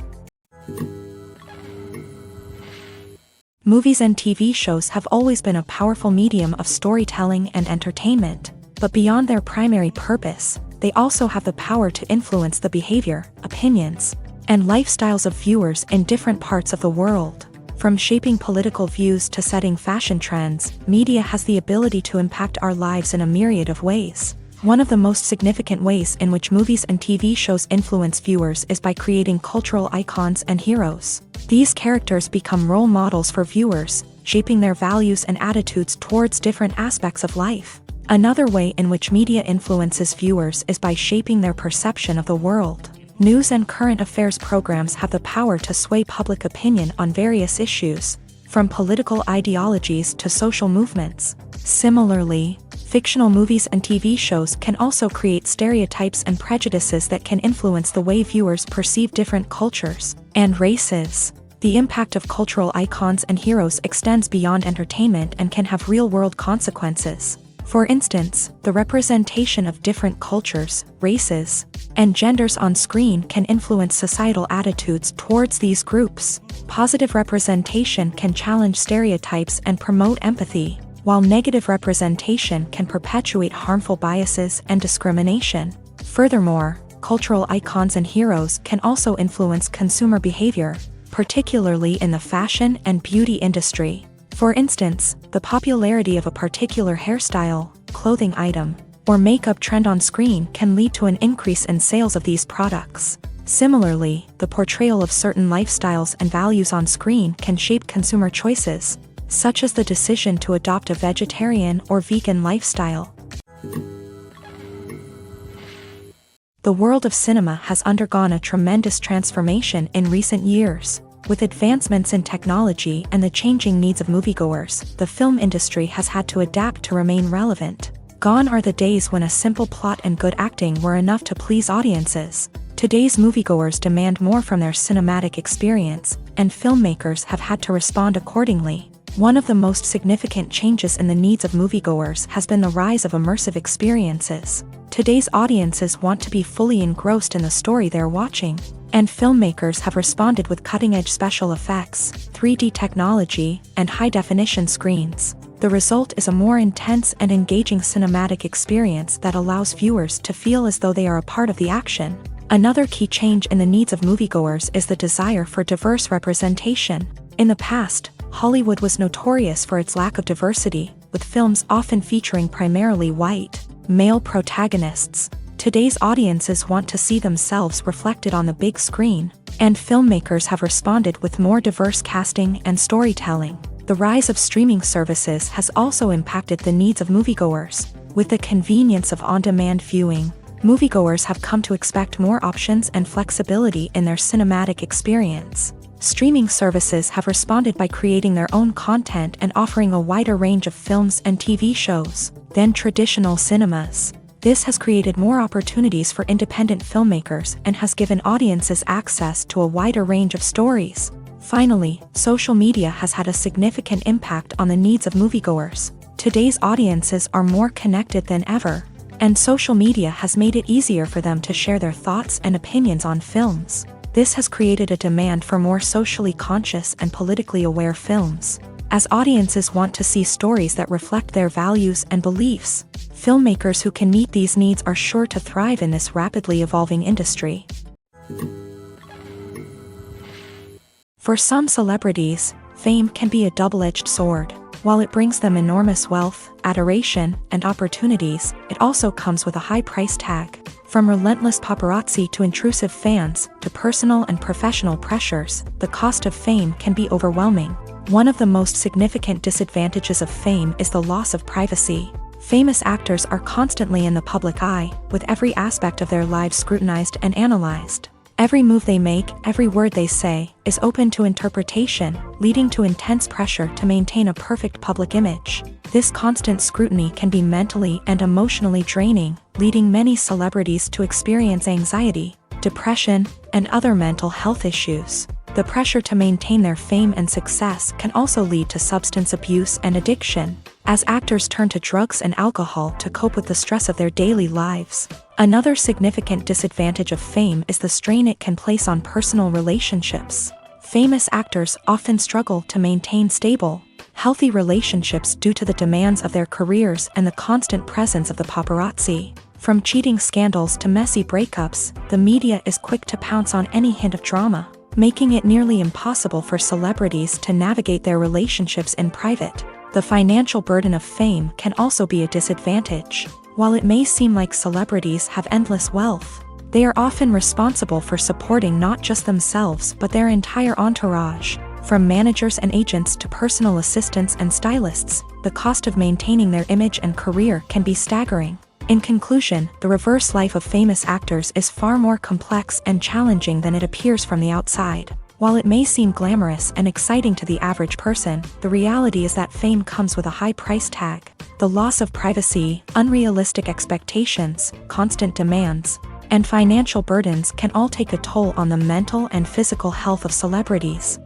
Movies and TV shows have always been a powerful medium of storytelling and entertainment, but beyond their primary purpose, they also have the power to influence the behavior, opinions, and lifestyles of viewers in different parts of the world. From shaping political views to setting fashion trends, media has the ability to impact our lives in a myriad of ways. One of the most significant ways in which movies and TV shows influence viewers is by creating cultural icons and heroes. These characters become role models for viewers, shaping their values and attitudes towards different aspects of life. Another way in which media influences viewers is by shaping their perception of the world. News and current affairs programs have the power to sway public opinion on various issues, from political ideologies to social movements. Similarly, fictional movies and TV shows can also create stereotypes and prejudices that can influence the way viewers perceive different cultures and races. The impact of cultural icons and heroes extends beyond entertainment and can have real-world consequences. For instance, the representation of different cultures, races, and genders on screen can influence societal attitudes towards these groups. Positive representation can challenge stereotypes and promote empathy, while negative representation can perpetuate harmful biases and discrimination. Furthermore, cultural icons and heroes can also influence consumer behavior, particularly in the fashion and beauty industry. For instance, the popularity of a particular hairstyle, clothing item, or makeup trend on screen can lead to an increase in sales of these products. Similarly, the portrayal of certain lifestyles and values on screen can shape consumer choices, such as the decision to adopt a vegetarian or vegan lifestyle. The world of cinema has undergone a tremendous transformation in recent years. With advancements in technology and the changing needs of moviegoers, the film industry has had to adapt to remain relevant. Gone are the days when a simple plot and good acting were enough to please audiences. Today's moviegoers demand more from their cinematic experience, and filmmakers have had to respond accordingly. One of the most significant changes in the needs of moviegoers has been the rise of immersive experiences. Today's audiences want to be fully engrossed in the story they're watching, and filmmakers have responded with cutting-edge special effects, 3D technology, and high-definition screens. The result is a more intense and engaging cinematic experience that allows viewers to feel as though they are a part of the action. Another key change in the needs of moviegoers is the desire for diverse representation. In the past, Hollywood was notorious for its lack of diversity, with films often featuring primarily white, male protagonists. Today's audiences want to see themselves reflected on the big screen, and filmmakers have responded with more diverse casting and storytelling. The rise of streaming services has also impacted the needs of moviegoers. With the convenience of on-demand viewing, moviegoers have come to expect more options and flexibility in their cinematic experience. Streaming services have responded by creating their own content and offering a wider range of films and TV shows than traditional cinemas. This has created more opportunities for independent filmmakers and has given audiences access to a wider range of stories. Finally, social media has had a significant impact on the needs of moviegoers. Today's audiences are more connected than ever, and social media has made it easier for them to share their thoughts and opinions on films. This has created a demand for more socially conscious and politically aware films. As audiences want to see stories that reflect their values and beliefs, filmmakers who can meet these needs are sure to thrive in this rapidly evolving industry. For some celebrities, fame can be a double-edged sword. While it brings them enormous wealth, adoration, and opportunities, it also comes with a high price tag. From relentless paparazzi to intrusive fans, to personal and professional pressures, the cost of fame can be overwhelming. One of the most significant disadvantages of fame is the loss of privacy. Famous actors are constantly in the public eye, with every aspect of their lives scrutinized and analyzed. Every move they make, every word they say, is open to interpretation, leading to intense pressure to maintain a perfect public image. This constant scrutiny can be mentally and emotionally draining, leading many celebrities to experience anxiety, depression, and other mental health issues. The pressure to maintain their fame and success can also lead to substance abuse and addiction, as actors turn to drugs and alcohol to cope with the stress of their daily lives. Another significant disadvantage of fame is the strain it can place on personal relationships. Famous actors often struggle to maintain stable, healthy relationships due to the demands of their careers and the constant presence of the paparazzi. From cheating scandals to messy breakups, the media is quick to pounce on any hint of drama, making it nearly impossible for celebrities to navigate their relationships in private. The financial burden of fame can also be a disadvantage. While it may seem like celebrities have endless wealth, they are often responsible for supporting not just themselves but their entire entourage. From managers and agents to personal assistants and stylists, the cost of maintaining their image and career can be staggering. In conclusion, the reverse life of famous actors is far more complex and challenging than it appears from the outside. While it may seem glamorous and exciting to the average person, the reality is that fame comes with a high price tag. The loss of privacy, unrealistic expectations, constant demands, and financial burdens can all take a toll on the mental and physical health of celebrities.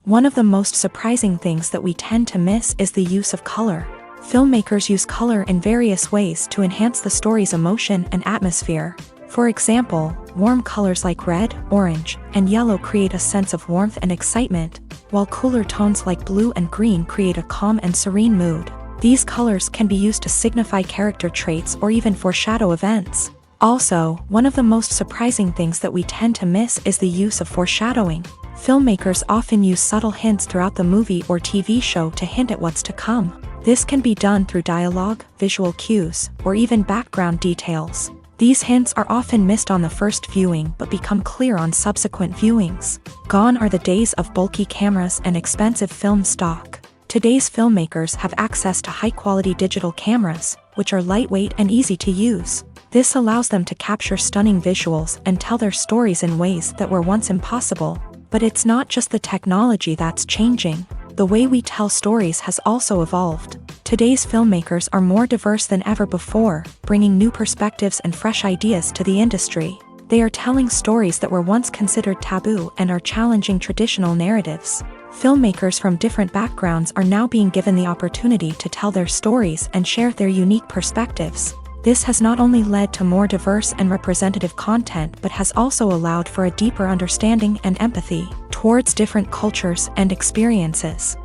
One of the most surprising things that we tend to miss is the use of color. Filmmakers use color in various ways to enhance the story's emotion and atmosphere. For example, warm colors like red, orange, and yellow create a sense of warmth and excitement, while cooler tones like blue and green create a calm and serene mood. These colors can be used to signify character traits or even foreshadow events. Also, one of the most surprising things that we tend to miss is the use of foreshadowing. Filmmakers often use subtle hints throughout the movie or TV show to hint at what's to come. This can be done through dialogue, visual cues, or even background details. These hints are often missed on the first viewing but become clear on subsequent viewings. Gone are the days of bulky cameras and expensive film stock. Today's filmmakers have access to high-quality digital cameras, which are lightweight and easy to use. This allows them to capture stunning visuals and tell their stories in ways that were once impossible. But it's not just the technology that's changing. The way we tell stories has also evolved. Today's filmmakers are more diverse than ever before, bringing new perspectives and fresh ideas to the industry. They are telling stories that were once considered taboo and are challenging traditional narratives. Filmmakers from different backgrounds are now being given the opportunity to tell their stories and share their unique perspectives. This has not only led to more diverse and representative content but has also allowed for a deeper understanding and empathy towards different cultures and experiences.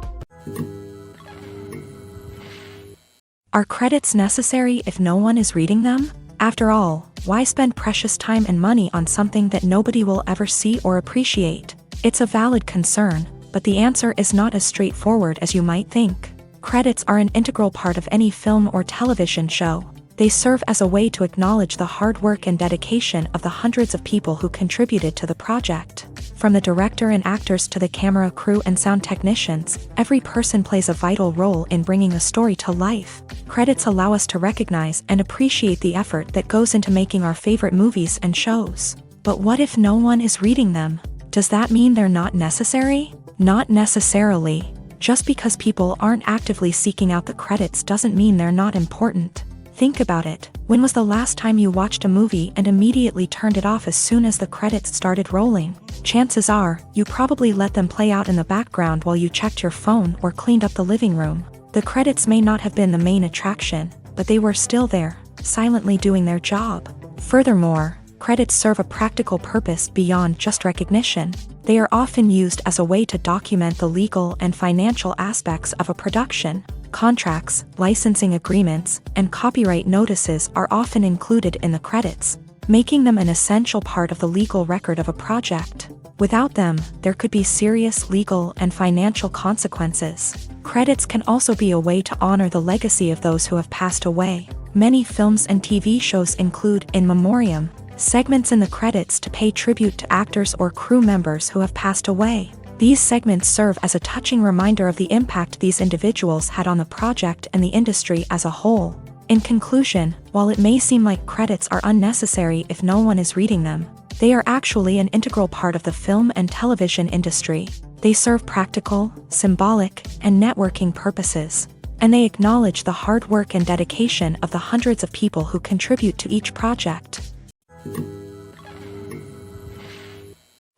Are credits necessary if no one is reading them? After all, why spend precious time and money on something that nobody will ever see or appreciate? It's a valid concern, but the answer is not as straightforward as you might think. Credits are an integral part of any film or television show. They serve as a way to acknowledge the hard work and dedication of the hundreds of people who contributed to the project. From the director and actors to the camera crew and sound technicians, every person plays a vital role in bringing a story to life. Credits allow us to recognize and appreciate the effort that goes into making our favorite movies and shows. But what if no one is reading them? Does that mean they're not necessary? Not necessarily. Just because people aren't actively seeking out the credits doesn't mean they're not important. Think about it. When was the last time you watched a movie and immediately turned it off as soon as the credits started rolling? Chances are, you probably let them play out in the background while you checked your phone or cleaned up the living room. The credits may not have been the main attraction, but they were still there, silently doing their job. Furthermore, credits serve a practical purpose beyond just recognition. They are often used as a way to document the legal and financial aspects of a production. Contracts, licensing agreements, and copyright notices are often included in the credits, making them an essential part of the legal record of a project. Without them, there could be serious legal and financial consequences. Credits can also be a way to honor the legacy of those who have passed away. Many films and TV shows include in memoriam segments in the credits to pay tribute to actors or crew members who have passed away. These segments serve as a touching reminder of the impact these individuals had on the project and the industry as a whole. In conclusion, while it may seem like credits are unnecessary if no one is reading them, they are actually an integral part of the film and television industry. They serve practical, symbolic, and networking purposes, and they acknowledge the hard work and dedication of the hundreds of people who contribute to each project.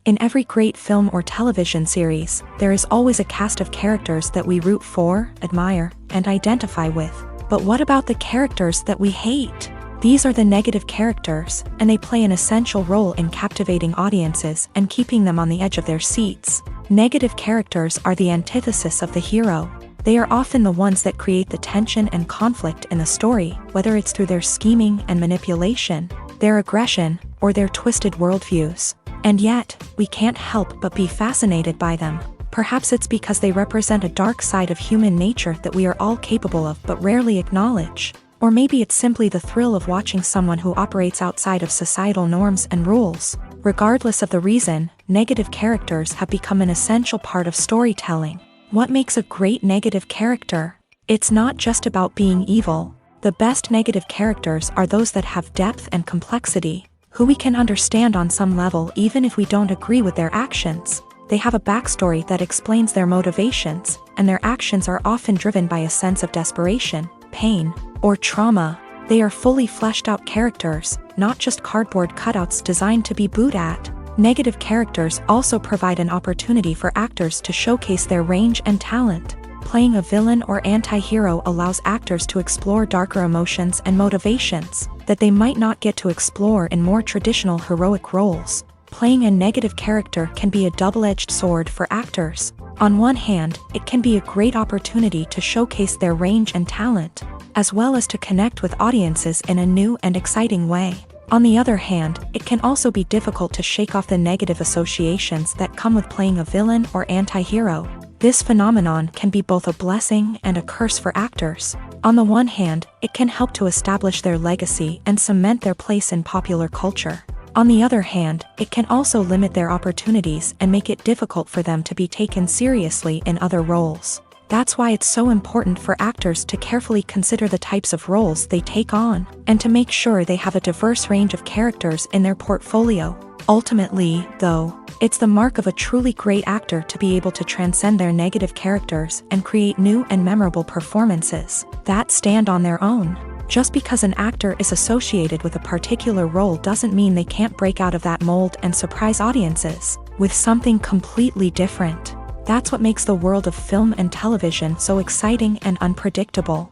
In every great film or television series, there is always a cast of characters that we root for, admire, and identify with. But what about the characters that we hate? These are the negative characters, and they play an essential role in captivating audiences and keeping them on the edge of their seats. Negative characters are the antithesis of the hero. They are often the ones that create the tension and conflict in the story, whether it's through their scheming and manipulation, their aggression, or their twisted worldviews. And yet, we can't help but be fascinated by them. Perhaps it's because they represent a dark side of human nature that we are all capable of but rarely acknowledge. Or maybe it's simply the thrill of watching someone who operates outside of societal norms and rules. Regardless of the reason, negative characters have become an essential part of storytelling. What makes a great negative character? It's not just about being evil. The best negative characters are those that have depth and complexity, who we can understand on some level even if we don't agree with their actions. They have a backstory that explains their motivations, and their actions are often driven by a sense of desperation, pain, or trauma. They are fully fleshed out characters, not just cardboard cutouts designed to be booed at. Negative characters also provide an opportunity for actors to showcase their range and talent. Playing a villain or anti-hero allows actors to explore darker emotions and motivations that they might not get to explore in more traditional heroic roles. Playing a negative character can be a double-edged sword for actors. On one hand, it can be a great opportunity to showcase their range and talent, as well as to connect with audiences in a new and exciting way. On the other hand, it can also be difficult to shake off the negative associations that come with playing a villain or anti-hero. This phenomenon can be both a blessing and a curse for actors. On the one hand, it can help to establish their legacy and cement their place in popular culture. On the other hand, it can also limit their opportunities and make it difficult for them to be taken seriously in other roles. That's why it's so important for actors to carefully consider the types of roles they take on, and to make sure they have a diverse range of characters in their portfolio. Ultimately, though, it's the mark of a truly great actor to be able to transcend their negative characters and create new and memorable performances that stand on their own. Just because an actor is associated with a particular role doesn't mean they can't break out of that mold and surprise audiences with something completely different. That's what makes the world of film and television so exciting and unpredictable.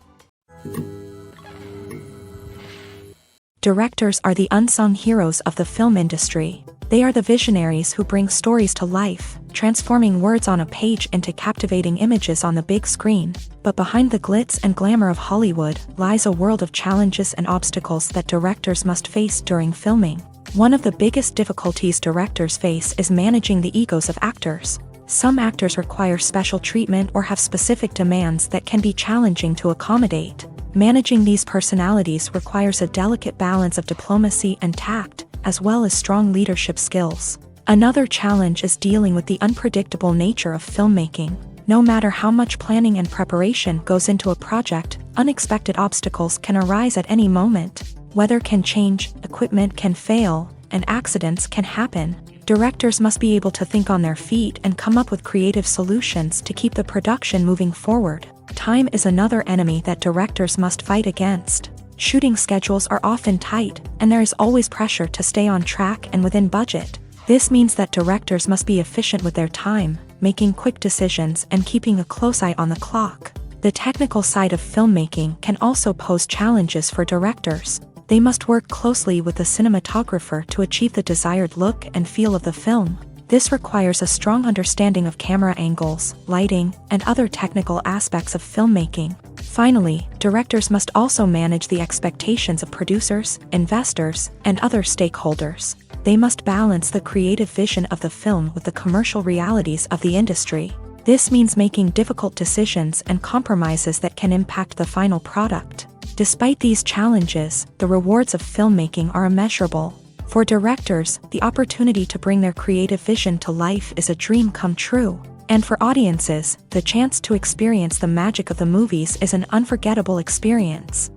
Directors are the unsung heroes of the film industry. They are the visionaries who bring stories to life, transforming words on a page into captivating images on the big screen. But behind the glitz and glamour of Hollywood lies a world of challenges and obstacles that directors must face during filming. One of the biggest difficulties directors face is managing the egos of actors. Some actors require special treatment or have specific demands that can be challenging to accommodate. Managing these personalities requires a delicate balance of diplomacy and tact, as well as strong leadership skills. Another challenge is dealing with the unpredictable nature of filmmaking. No matter how much planning and preparation goes into a project, unexpected obstacles can arise at any moment. Weather can change, equipment can fail, and accidents can happen. Directors must be able to think on their feet and come up with creative solutions to keep the production moving forward. Time is another enemy that directors must fight against. Shooting schedules are often tight, and there is always pressure to stay on track and within budget. This means that directors must be efficient with their time, making quick decisions and keeping a close eye on the clock. The technical side of filmmaking can also pose challenges for directors. They must work closely with the cinematographer to achieve the desired look and feel of the film. This requires a strong understanding of camera angles, lighting, and other technical aspects of filmmaking. Finally, directors must also manage the expectations of producers, investors, and other stakeholders. They must balance the creative vision of the film with the commercial realities of the industry. This means making difficult decisions and compromises that can impact the final product. Despite these challenges, the rewards of filmmaking are immeasurable. For directors, the opportunity to bring their creative vision to life is a dream come true. And for audiences, the chance to experience the magic of the movies is an unforgettable experience.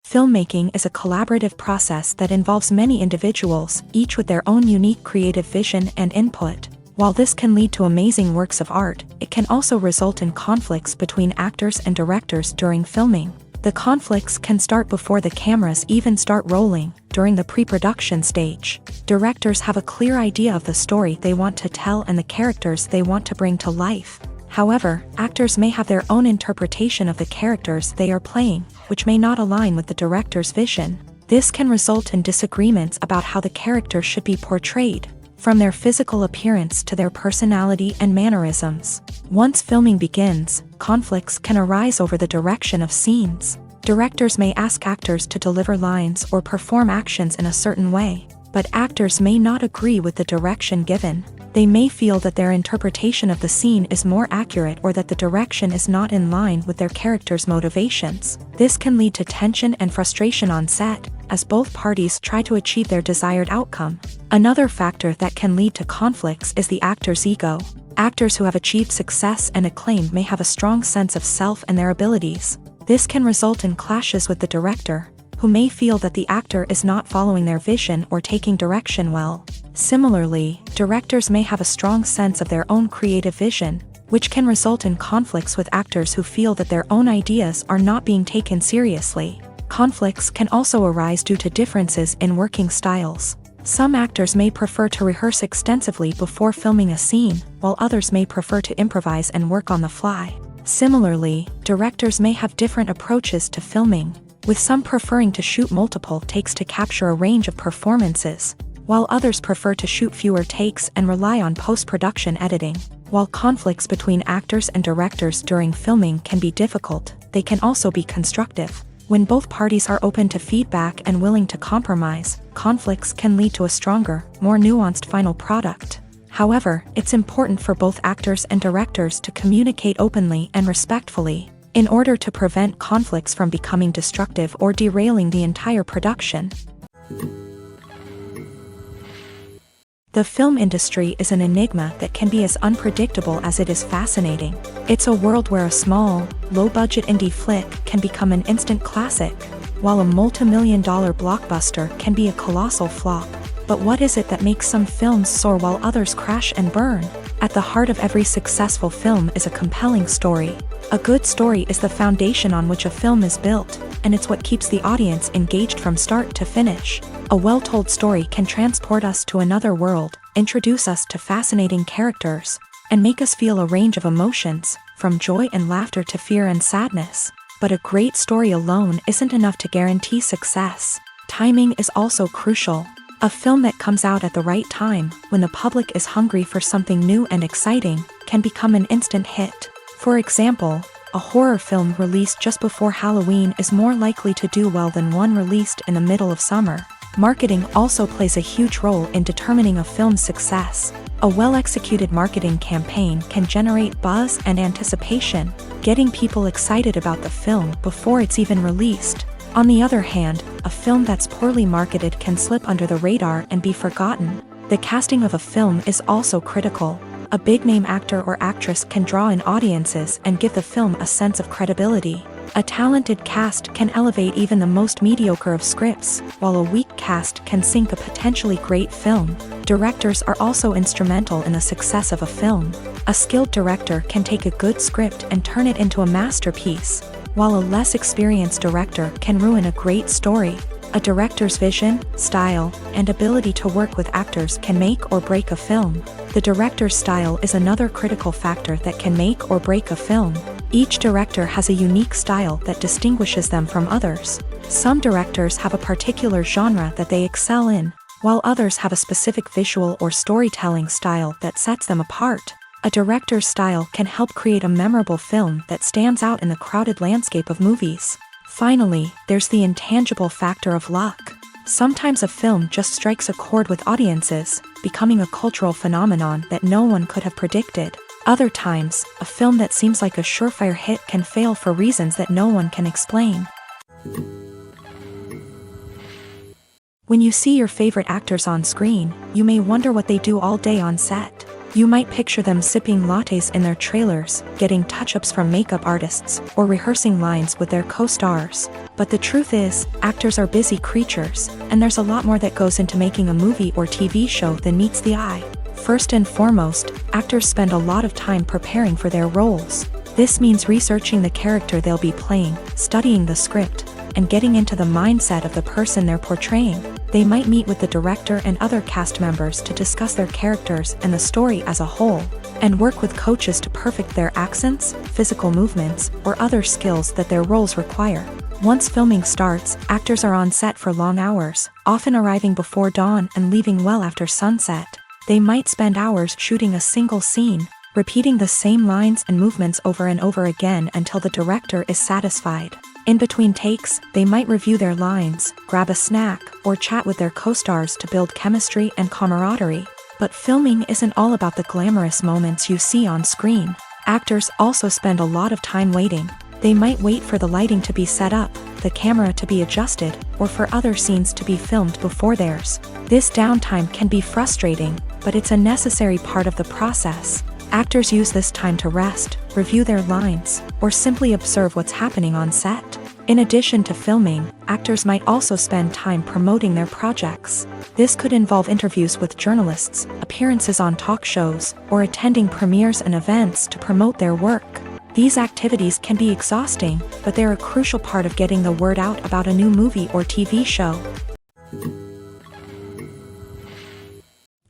Filmmaking is a collaborative process that involves many individuals, each with their own unique creative vision and input. While this can lead to amazing works of art, it can also result in conflicts between actors and directors during filming. The conflicts can start before the cameras even start rolling, during the pre-production stage. Directors have a clear idea of the story they want to tell and the characters they want to bring to life. However, actors may have their own interpretation of the characters they are playing, which may not align with the director's vision. This can result in disagreements about how the character should be portrayed, from their physical appearance to their personality and mannerisms. Once filming begins, conflicts can arise over the direction of scenes. Directors may ask actors to deliver lines or perform actions in a certain way. but actors may not agree with the direction given. They may feel that their interpretation of the scene is more accurate or that the direction is not in line with their character's motivations. This can lead to tension and frustration on set, as both parties try to achieve their desired outcome. Another factor that can lead to conflicts is the actor's ego. Actors who have achieved success and acclaim may have a strong sense of self and their abilities. This can result in clashes with the director, who may feel that the actor is not following their vision or taking direction well. Similarly, directors may have a strong sense of their own creative vision, which can result in conflicts with actors who feel that their own ideas are not being taken seriously. Conflicts can also arise due to differences in working styles. Some actors may prefer to rehearse extensively before filming a scene, while others may prefer to improvise and work on the fly. Similarly, directors may have different approaches to filming, with some preferring to shoot multiple takes to capture a range of performances, while others prefer to shoot fewer takes and rely on post-production editing. While conflicts between actors and directors during filming can be difficult, they can also be constructive. When both parties are open to feedback and willing to compromise, conflicts can lead to a stronger, more nuanced final product. However, it's important for both actors and directors to communicate openly and respectfully, in order to prevent conflicts from becoming destructive or derailing the entire production. The film industry is an enigma that can be as unpredictable as it is fascinating. It's a world where a small, low-budget indie flick can become an instant classic, while a multi-million-dollar blockbuster can be a colossal flop. But what is it that makes some films soar while others crash and burn? At the heart of every successful film is a compelling story. A good story is the foundation on which a film is built, and it's what keeps the audience engaged from start to finish. A well-told story can transport us to another world, introduce us to fascinating characters, and make us feel a range of emotions, from joy and laughter to fear and sadness. But a great story alone isn't enough to guarantee success. Timing is also crucial. A film that comes out at the right time, when the public is hungry for something new and exciting, can become an instant hit. For example, a horror film released just before Halloween is more likely to do well than one released in the middle of summer. Marketing also plays a huge role in determining a film's success. A well-executed marketing campaign can generate buzz and anticipation, getting people excited about the film before it's even released. On the other hand, a film that's poorly marketed can slip under the radar and be forgotten. The casting of a film is also critical. A big-name actor or actress can draw in audiences and give the film a sense of credibility. A talented cast can elevate even the most mediocre of scripts, while a weak cast can sink a potentially great film. Directors are also instrumental in the success of a film. A skilled director can take a good script and turn it into a masterpiece, while a less experienced director can ruin a great story. A director's vision, style, and ability to work with actors can make or break a film. The director's style is another critical factor that can make or break a film. Each director has a unique style that distinguishes them from others. Some directors have a particular genre that they excel in, while others have a specific visual or storytelling style that sets them apart. A director's style can help create a memorable film that stands out in the crowded landscape of movies. Finally, there's the intangible factor of luck. Sometimes a film just strikes a chord with audiences, becoming a cultural phenomenon that no one could have predicted. Other times, a film that seems like a surefire hit can fail for reasons that no one can explain. When you see your favorite actors on screen, you may wonder what they do all day on set. You might picture them sipping lattes in their trailers, getting touch-ups from makeup artists, or rehearsing lines with their co-stars. But the truth is, actors are busy creatures, and there's a lot more that goes into making a movie or TV show than meets the eye. First and foremost, actors spend a lot of time preparing for their roles. This means researching the character they'll be playing, studying the script, and getting into the mindset of the person they're portraying. They might meet with the director and other cast members to discuss their characters and the story as a whole, and work with coaches to perfect their accents, physical movements, or other skills that their roles require. Once filming starts, actors are on set for long hours, often arriving before dawn and leaving well after sunset. They might spend hours shooting a single scene, repeating the same lines and movements over and over again until the director is satisfied. In between takes, they might review their lines, grab a snack, or chat with their co-stars to build chemistry and camaraderie. But filming isn't all about the glamorous moments you see on screen. Actors also spend a lot of time waiting. They might wait for the lighting to be set up, the camera to be adjusted, or for other scenes to be filmed before theirs. This downtime can be frustrating, but it's a necessary part of the process. Actors use this time to rest, review their lines, or simply observe what's happening on set. In addition to filming, actors might also spend time promoting their projects. This could involve interviews with journalists, appearances on talk shows, or attending premieres and events to promote their work. These activities can be exhausting, but they're a crucial part of getting the word out about a new movie or TV show.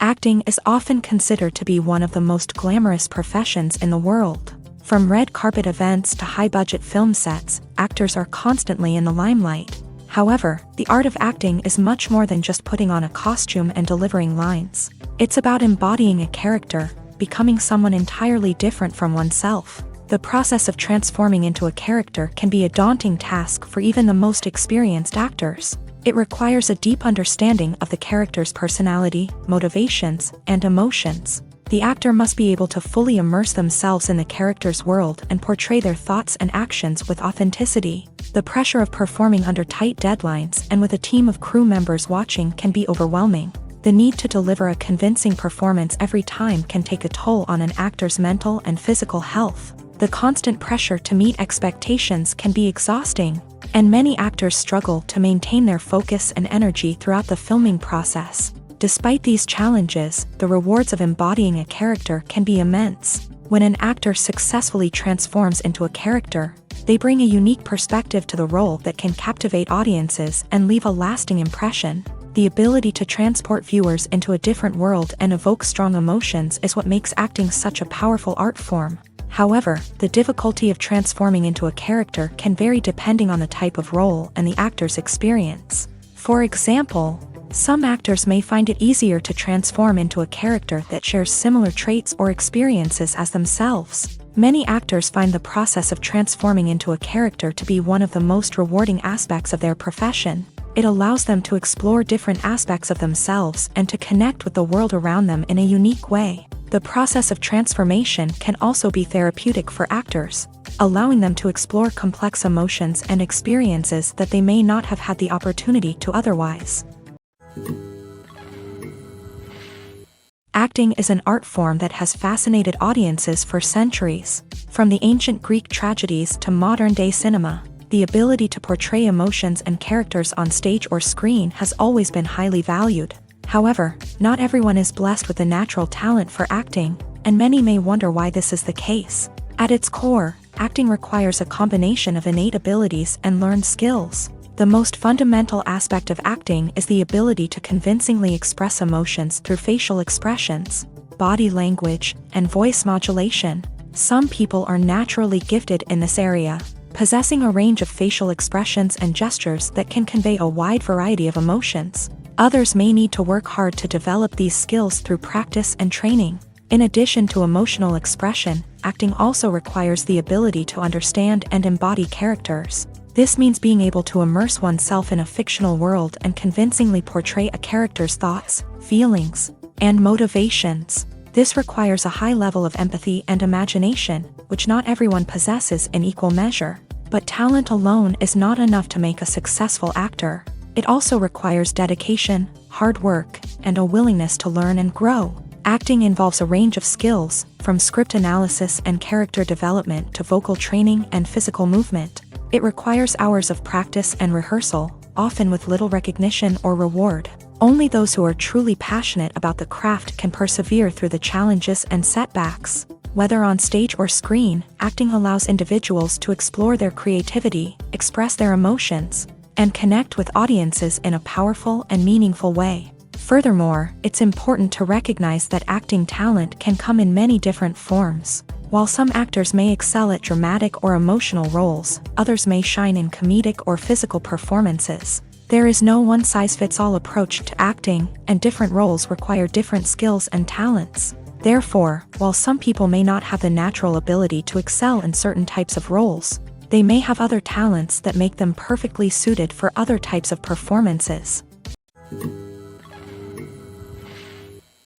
Acting is often considered to be one of the most glamorous professions in the world. From red carpet events to high-budget film sets, actors are constantly in the limelight. However, the art of acting is much more than just putting on a costume and delivering lines. It's about embodying a character, becoming someone entirely different from oneself. The process of transforming into a character can be a daunting task for even the most experienced actors. It requires a deep understanding of the character's personality, motivations, and emotions. The actor must be able to fully immerse themselves in the character's world and portray their thoughts and actions with authenticity. The pressure of performing under tight deadlines and with a team of crew members watching can be overwhelming. The need to deliver a convincing performance every time can take a toll on an actor's mental and physical health. The constant pressure to meet expectations can be exhausting, and many actors struggle to maintain their focus and energy throughout the filming process. Despite these challenges, the rewards of embodying a character can be immense. When an actor successfully transforms into a character, they bring a unique perspective to the role that can captivate audiences and leave a lasting impression. The ability to transport viewers into a different world and evoke strong emotions is what makes acting such a powerful art form. However, the difficulty of transforming into a character can vary depending on the type of role and the actor's experience. For example, some actors may find it easier to transform into a character that shares similar traits or experiences as themselves. Many actors find the process of transforming into a character to be one of the most rewarding aspects of their profession. It allows them to explore different aspects of themselves and to connect with the world around them in a unique way. The process of transformation can also be therapeutic for actors, allowing them to explore complex emotions and experiences that they may not have had the opportunity to otherwise. Acting is an art form that has fascinated audiences for centuries. From the ancient Greek tragedies to modern-day cinema, the ability to portray emotions and characters on stage or screen has always been highly valued. However, not everyone is blessed with a natural talent for acting, and many may wonder why this is the case. At its core, acting requires a combination of innate abilities and learned skills. The most fundamental aspect of acting is the ability to convincingly express emotions through facial expressions, body language, and voice modulation. Some people are naturally gifted in this area, possessing a range of facial expressions and gestures that can convey a wide variety of emotions. Others may need to work hard to develop these skills through practice and training. In addition to emotional expression, acting also requires the ability to understand and embody characters. This means being able to immerse oneself in a fictional world and convincingly portray a character's thoughts, feelings, and motivations. This requires a high level of empathy and imagination, which not everyone possesses in equal measure. But talent alone is not enough to make a successful actor. It also requires dedication, hard work, and a willingness to learn and grow. Acting involves a range of skills, from script analysis and character development to vocal training and physical movement. It requires hours of practice and rehearsal, often with little recognition or reward. Only those who are truly passionate about the craft can persevere through the challenges and setbacks. Whether on stage or screen, acting allows individuals to explore their creativity, express their emotions, and connect with audiences in a powerful and meaningful way. Furthermore, it's important to recognize that acting talent can come in many different forms. While some actors may excel at dramatic or emotional roles, others may shine in comedic or physical performances. There is no one-size-fits-all approach to acting, and different roles require different skills and talents. Therefore, while some people may not have the natural ability to excel in certain types of roles, they may have other talents that make them perfectly suited for other types of performances.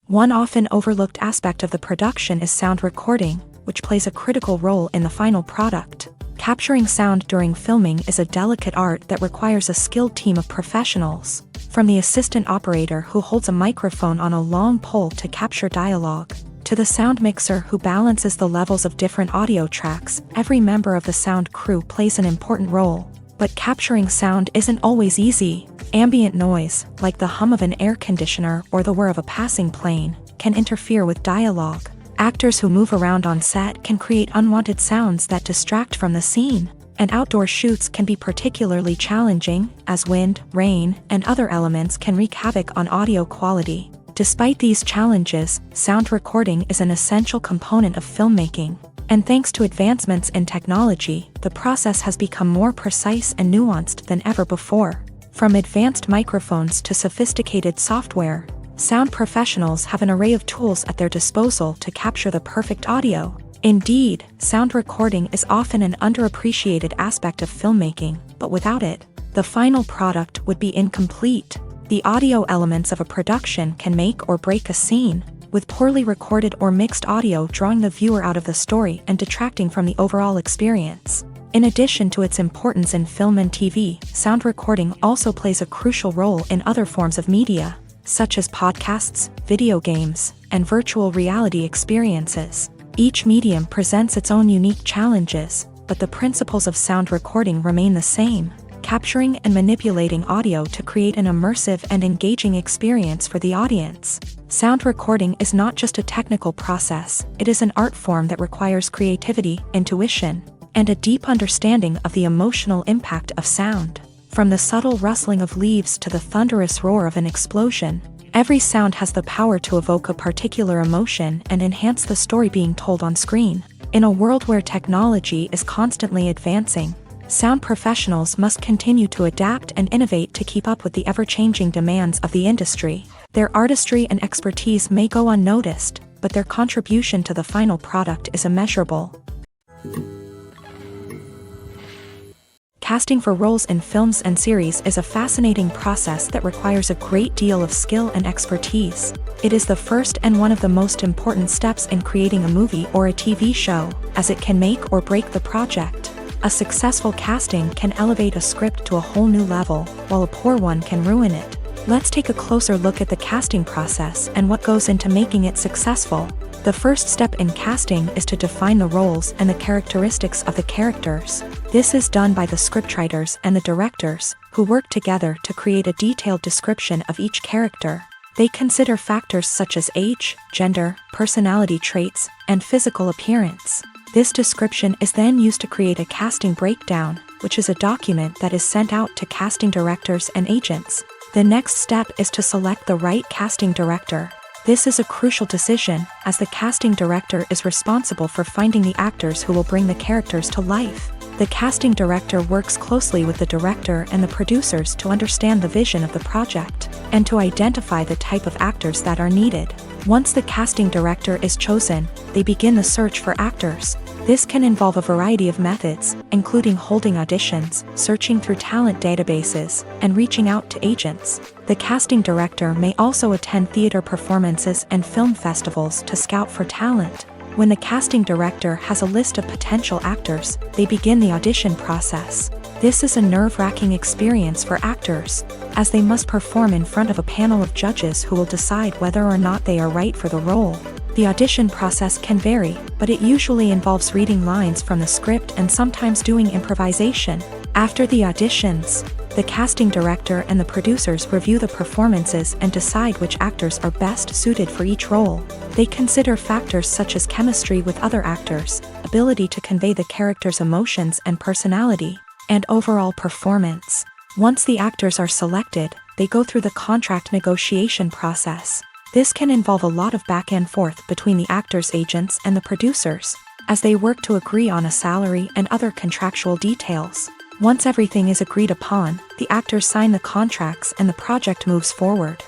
One often overlooked aspect of the production is sound recording, which plays a critical role in the final product. Capturing sound during filming is a delicate art that requires a skilled team of professionals, from the assistant operator who holds a microphone on a long pole to capture dialogue, to the sound mixer who balances the levels of different audio tracks. Every member of the sound crew plays an important role. But capturing sound isn't always easy. Ambient noise, like the hum of an air conditioner or the whir of a passing plane, can interfere with dialogue. Actors who move around on set can create unwanted sounds that distract from the scene. And outdoor shoots can be particularly challenging, as wind, rain, and other elements can wreak havoc on audio quality. Despite these challenges, sound recording is an essential component of filmmaking. And thanks to advancements in technology, the process has become more precise and nuanced than ever before. From advanced microphones to sophisticated software, sound professionals have an array of tools at their disposal to capture the perfect audio. Indeed, sound recording is often an underappreciated aspect of filmmaking, but without it, the final product would be incomplete. The audio elements of a production can make or break a scene, with poorly recorded or mixed audio drawing the viewer out of the story and detracting from the overall experience. In addition to its importance in film and TV, sound recording also plays a crucial role in other forms of media, such as podcasts, video games, and virtual reality experiences. Each medium presents its own unique challenges, but the principles of sound recording remain the same: capturing and manipulating audio to create an immersive and engaging experience for the audience. Sound recording is not just a technical process, it is an art form that requires creativity, intuition, and a deep understanding of the emotional impact of sound. From the subtle rustling of leaves to the thunderous roar of an explosion, every sound has the power to evoke a particular emotion and enhance the story being told on screen. In a world where technology is constantly advancing, sound professionals must continue to adapt and innovate to keep up with the ever-changing demands of the industry. Their artistry and expertise may go unnoticed, but their contribution to the final product is immeasurable. Casting for roles in films and series is a fascinating process that requires a great deal of skill and expertise. It is the first and one of the most important steps in creating a movie or a TV show, as it can make or break the project. A successful casting can elevate a script to a whole new level, while a poor one can ruin it. Let's take a closer look at the casting process and what goes into making it successful. The first step in casting is to define the roles and the characteristics of the characters. This is done by the scriptwriters and the directors, who work together to create a detailed description of each character. They consider factors such as age, gender, personality traits, and physical appearance. This description is then used to create a casting breakdown, which is a document that is sent out to casting directors and agents. The next step is to select the right casting director. This is a crucial decision, as the casting director is responsible for finding the actors who will bring the characters to life. The casting director works closely with the director and the producers to understand the vision of the project, and to identify the type of actors that are needed. Once the casting director is chosen, they begin the search for actors. This can involve a variety of methods, including holding auditions, searching through talent databases, and reaching out to agents. The casting director may also attend theater performances and film festivals to scout for talent. When the casting director has a list of potential actors, they begin the audition process. This is a nerve-wracking experience for actors, as they must perform in front of a panel of judges who will decide whether or not they are right for the role. The audition process can vary, but it usually involves reading lines from the script and sometimes doing improvisation. After the auditions, the casting director and the producers review the performances and decide which actors are best suited for each role. They consider factors such as chemistry with other actors, ability to convey the character's emotions and personality, and overall performance. Once the actors are selected, they go through the contract negotiation process. This can involve a lot of back and forth between the actors' agents and the producers, as they work to agree on a salary and other contractual details. Once everything is agreed upon, the actors sign the contracts and the project moves forward.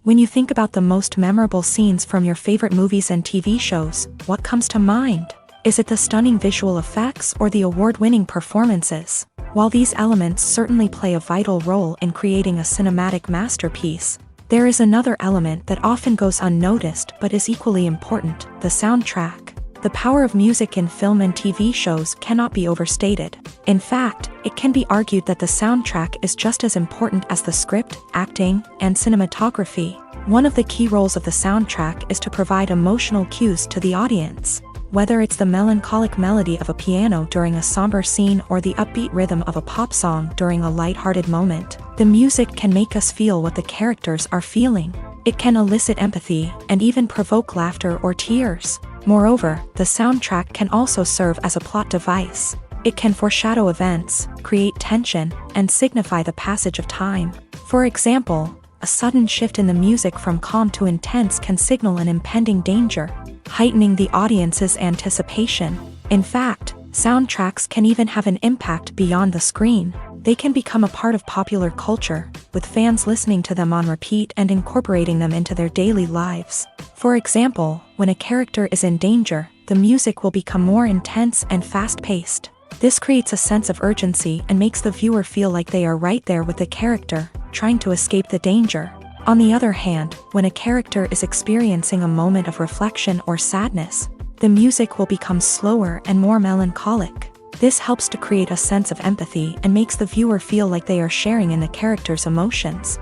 When you think about the most memorable scenes from your favorite movies and TV shows, what comes to mind? Is it the stunning visual effects or the award-winning performances? While these elements certainly play a vital role in creating a cinematic masterpiece, there is another element that often goes unnoticed but is equally important: the soundtrack. The power of music in film and TV shows cannot be overstated. In fact, it can be argued that the soundtrack is just as important as the script, acting, and cinematography. One of the key roles of the soundtrack is to provide emotional cues to the audience. Whether it's the melancholic melody of a piano during a somber scene or the upbeat rhythm of a pop song during a light-hearted moment, the music can make us feel what the characters are feeling. It can elicit empathy and even provoke laughter or tears. Moreover, the soundtrack can also serve as a plot device. It can foreshadow events, create tension, and signify the passage of time. For example, a sudden shift in the music from calm to intense can signal an impending danger, heightening the audience's anticipation. In fact, soundtracks can even have an impact beyond the screen. They can become a part of popular culture, with fans listening to them on repeat and incorporating them into their daily lives. For example, when a character is in danger, the music will become more intense and fast-paced. This creates a sense of urgency and makes the viewer feel like they are right there with the character, trying to escape the danger. On the other hand, when a character is experiencing a moment of reflection or sadness, the music will become slower and more melancholic. This helps to create a sense of empathy and makes the viewer feel like they are sharing in the character's emotions.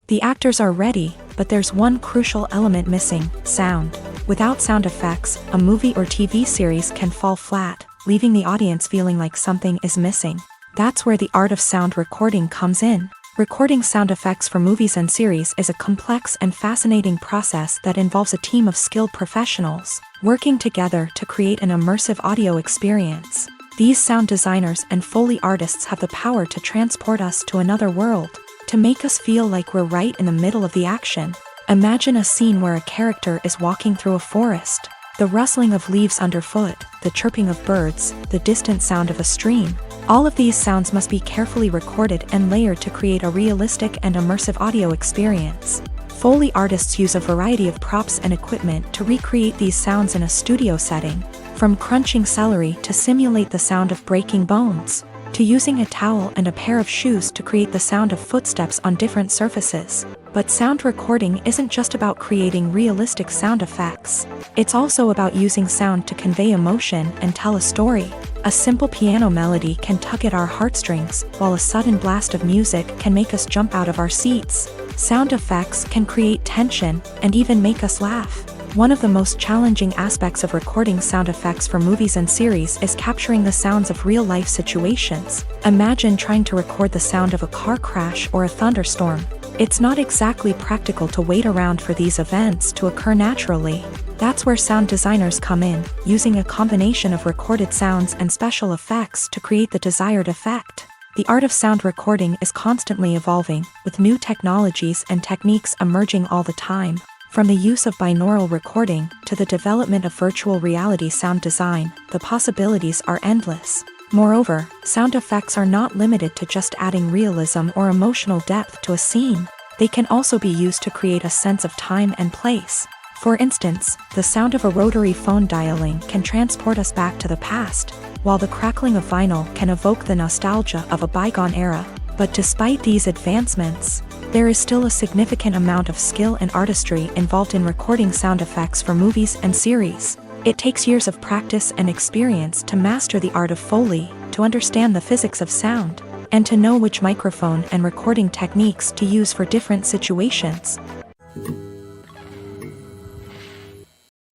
The actors are ready, but there's one crucial element missing: sound. Without sound effects, a movie or TV series can fall flat, leaving the audience feeling like something is missing. That's where the art of sound recording comes in. Recording sound effects for movies and series is a complex and fascinating process that involves a team of skilled professionals working together to create an immersive audio experience. These sound designers and Foley artists have the power to transport us to another world, to make us feel like we're right in the middle of the action. Imagine a scene where a character is walking through a forest. The rustling of leaves underfoot, the chirping of birds, the distant sound of a stream. All of these sounds must be carefully recorded and layered to create a realistic and immersive audio experience. Foley artists use a variety of props and equipment to recreate these sounds in a studio setting, from crunching celery to simulate the sound of breaking bones, to using a towel and a pair of shoes to create the sound of footsteps on different surfaces. But sound recording isn't just about creating realistic sound effects. It's also about using sound to convey emotion and tell a story. A simple piano melody can tug at our heartstrings, while a sudden blast of music can make us jump out of our seats. Sound effects can create tension and even make us laugh. One of the most challenging aspects of recording sound effects for movies and series is capturing the sounds of real-life situations. Imagine trying to record the sound of a car crash or a thunderstorm. It's not exactly practical to wait around for these events to occur naturally. That's where sound designers come in, using a combination of recorded sounds and special effects to create the desired effect. The art of sound recording is constantly evolving, with new technologies and techniques emerging all the time. From the use of binaural recording to the development of virtual reality sound design, the possibilities are endless. Moreover, sound effects are not limited to just adding realism or emotional depth to a scene. They can also be used to create a sense of time and place. For instance, the sound of a rotary phone dialing can transport us back to the past, while the crackling of vinyl can evoke the nostalgia of a bygone era. But despite these advancements, there is still a significant amount of skill and artistry involved in recording sound effects for movies and series. It takes years of practice and experience to master the art of Foley, to understand the physics of sound, and to know which microphone and recording techniques to use for different situations.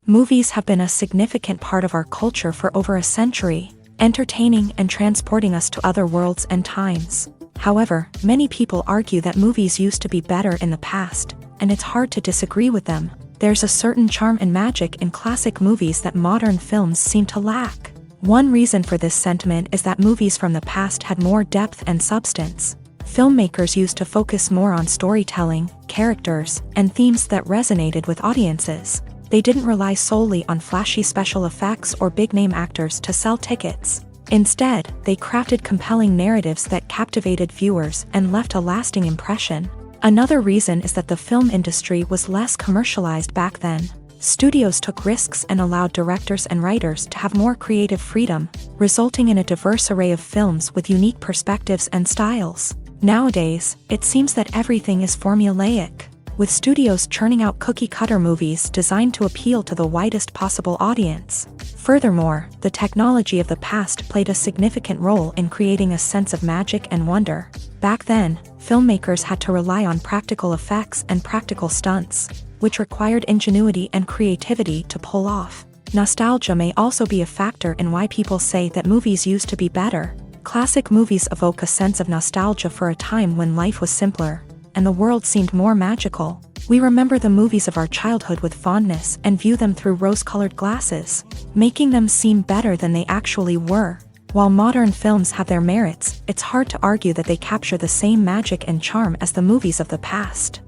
Movies have been a significant part of our culture for over a century, entertaining and transporting us to other worlds and times. However, many people argue that movies used to be better in the past, and it's hard to disagree with them. There's a certain charm and magic in classic movies that modern films seem to lack. One reason for this sentiment is that movies from the past had more depth and substance. Filmmakers used to focus more on storytelling, characters, and themes that resonated with audiences. They didn't rely solely on flashy special effects or big-name actors to sell tickets. Instead, they crafted compelling narratives that captivated viewers and left a lasting impression. Another reason is that the film industry was less commercialized back then. Studios took risks and allowed directors and writers to have more creative freedom, resulting in a diverse array of films with unique perspectives and styles. Nowadays, it seems that everything is formulaic, with studios churning out cookie-cutter movies designed to appeal to the widest possible audience. Furthermore, the technology of the past played a significant role in creating a sense of magic and wonder. Back then, filmmakers had to rely on practical effects and practical stunts, which required ingenuity and creativity to pull off. Nostalgia may also be a factor in why people say that movies used to be better. Classic movies evoke a sense of nostalgia for a time when life was simpler, and the world seemed more magical. We remember the movies of our childhood with fondness and view them through rose-colored glasses, making them seem better than they actually were. While modern films have their merits, it's hard to argue that they capture the same magic and charm as the movies of the past.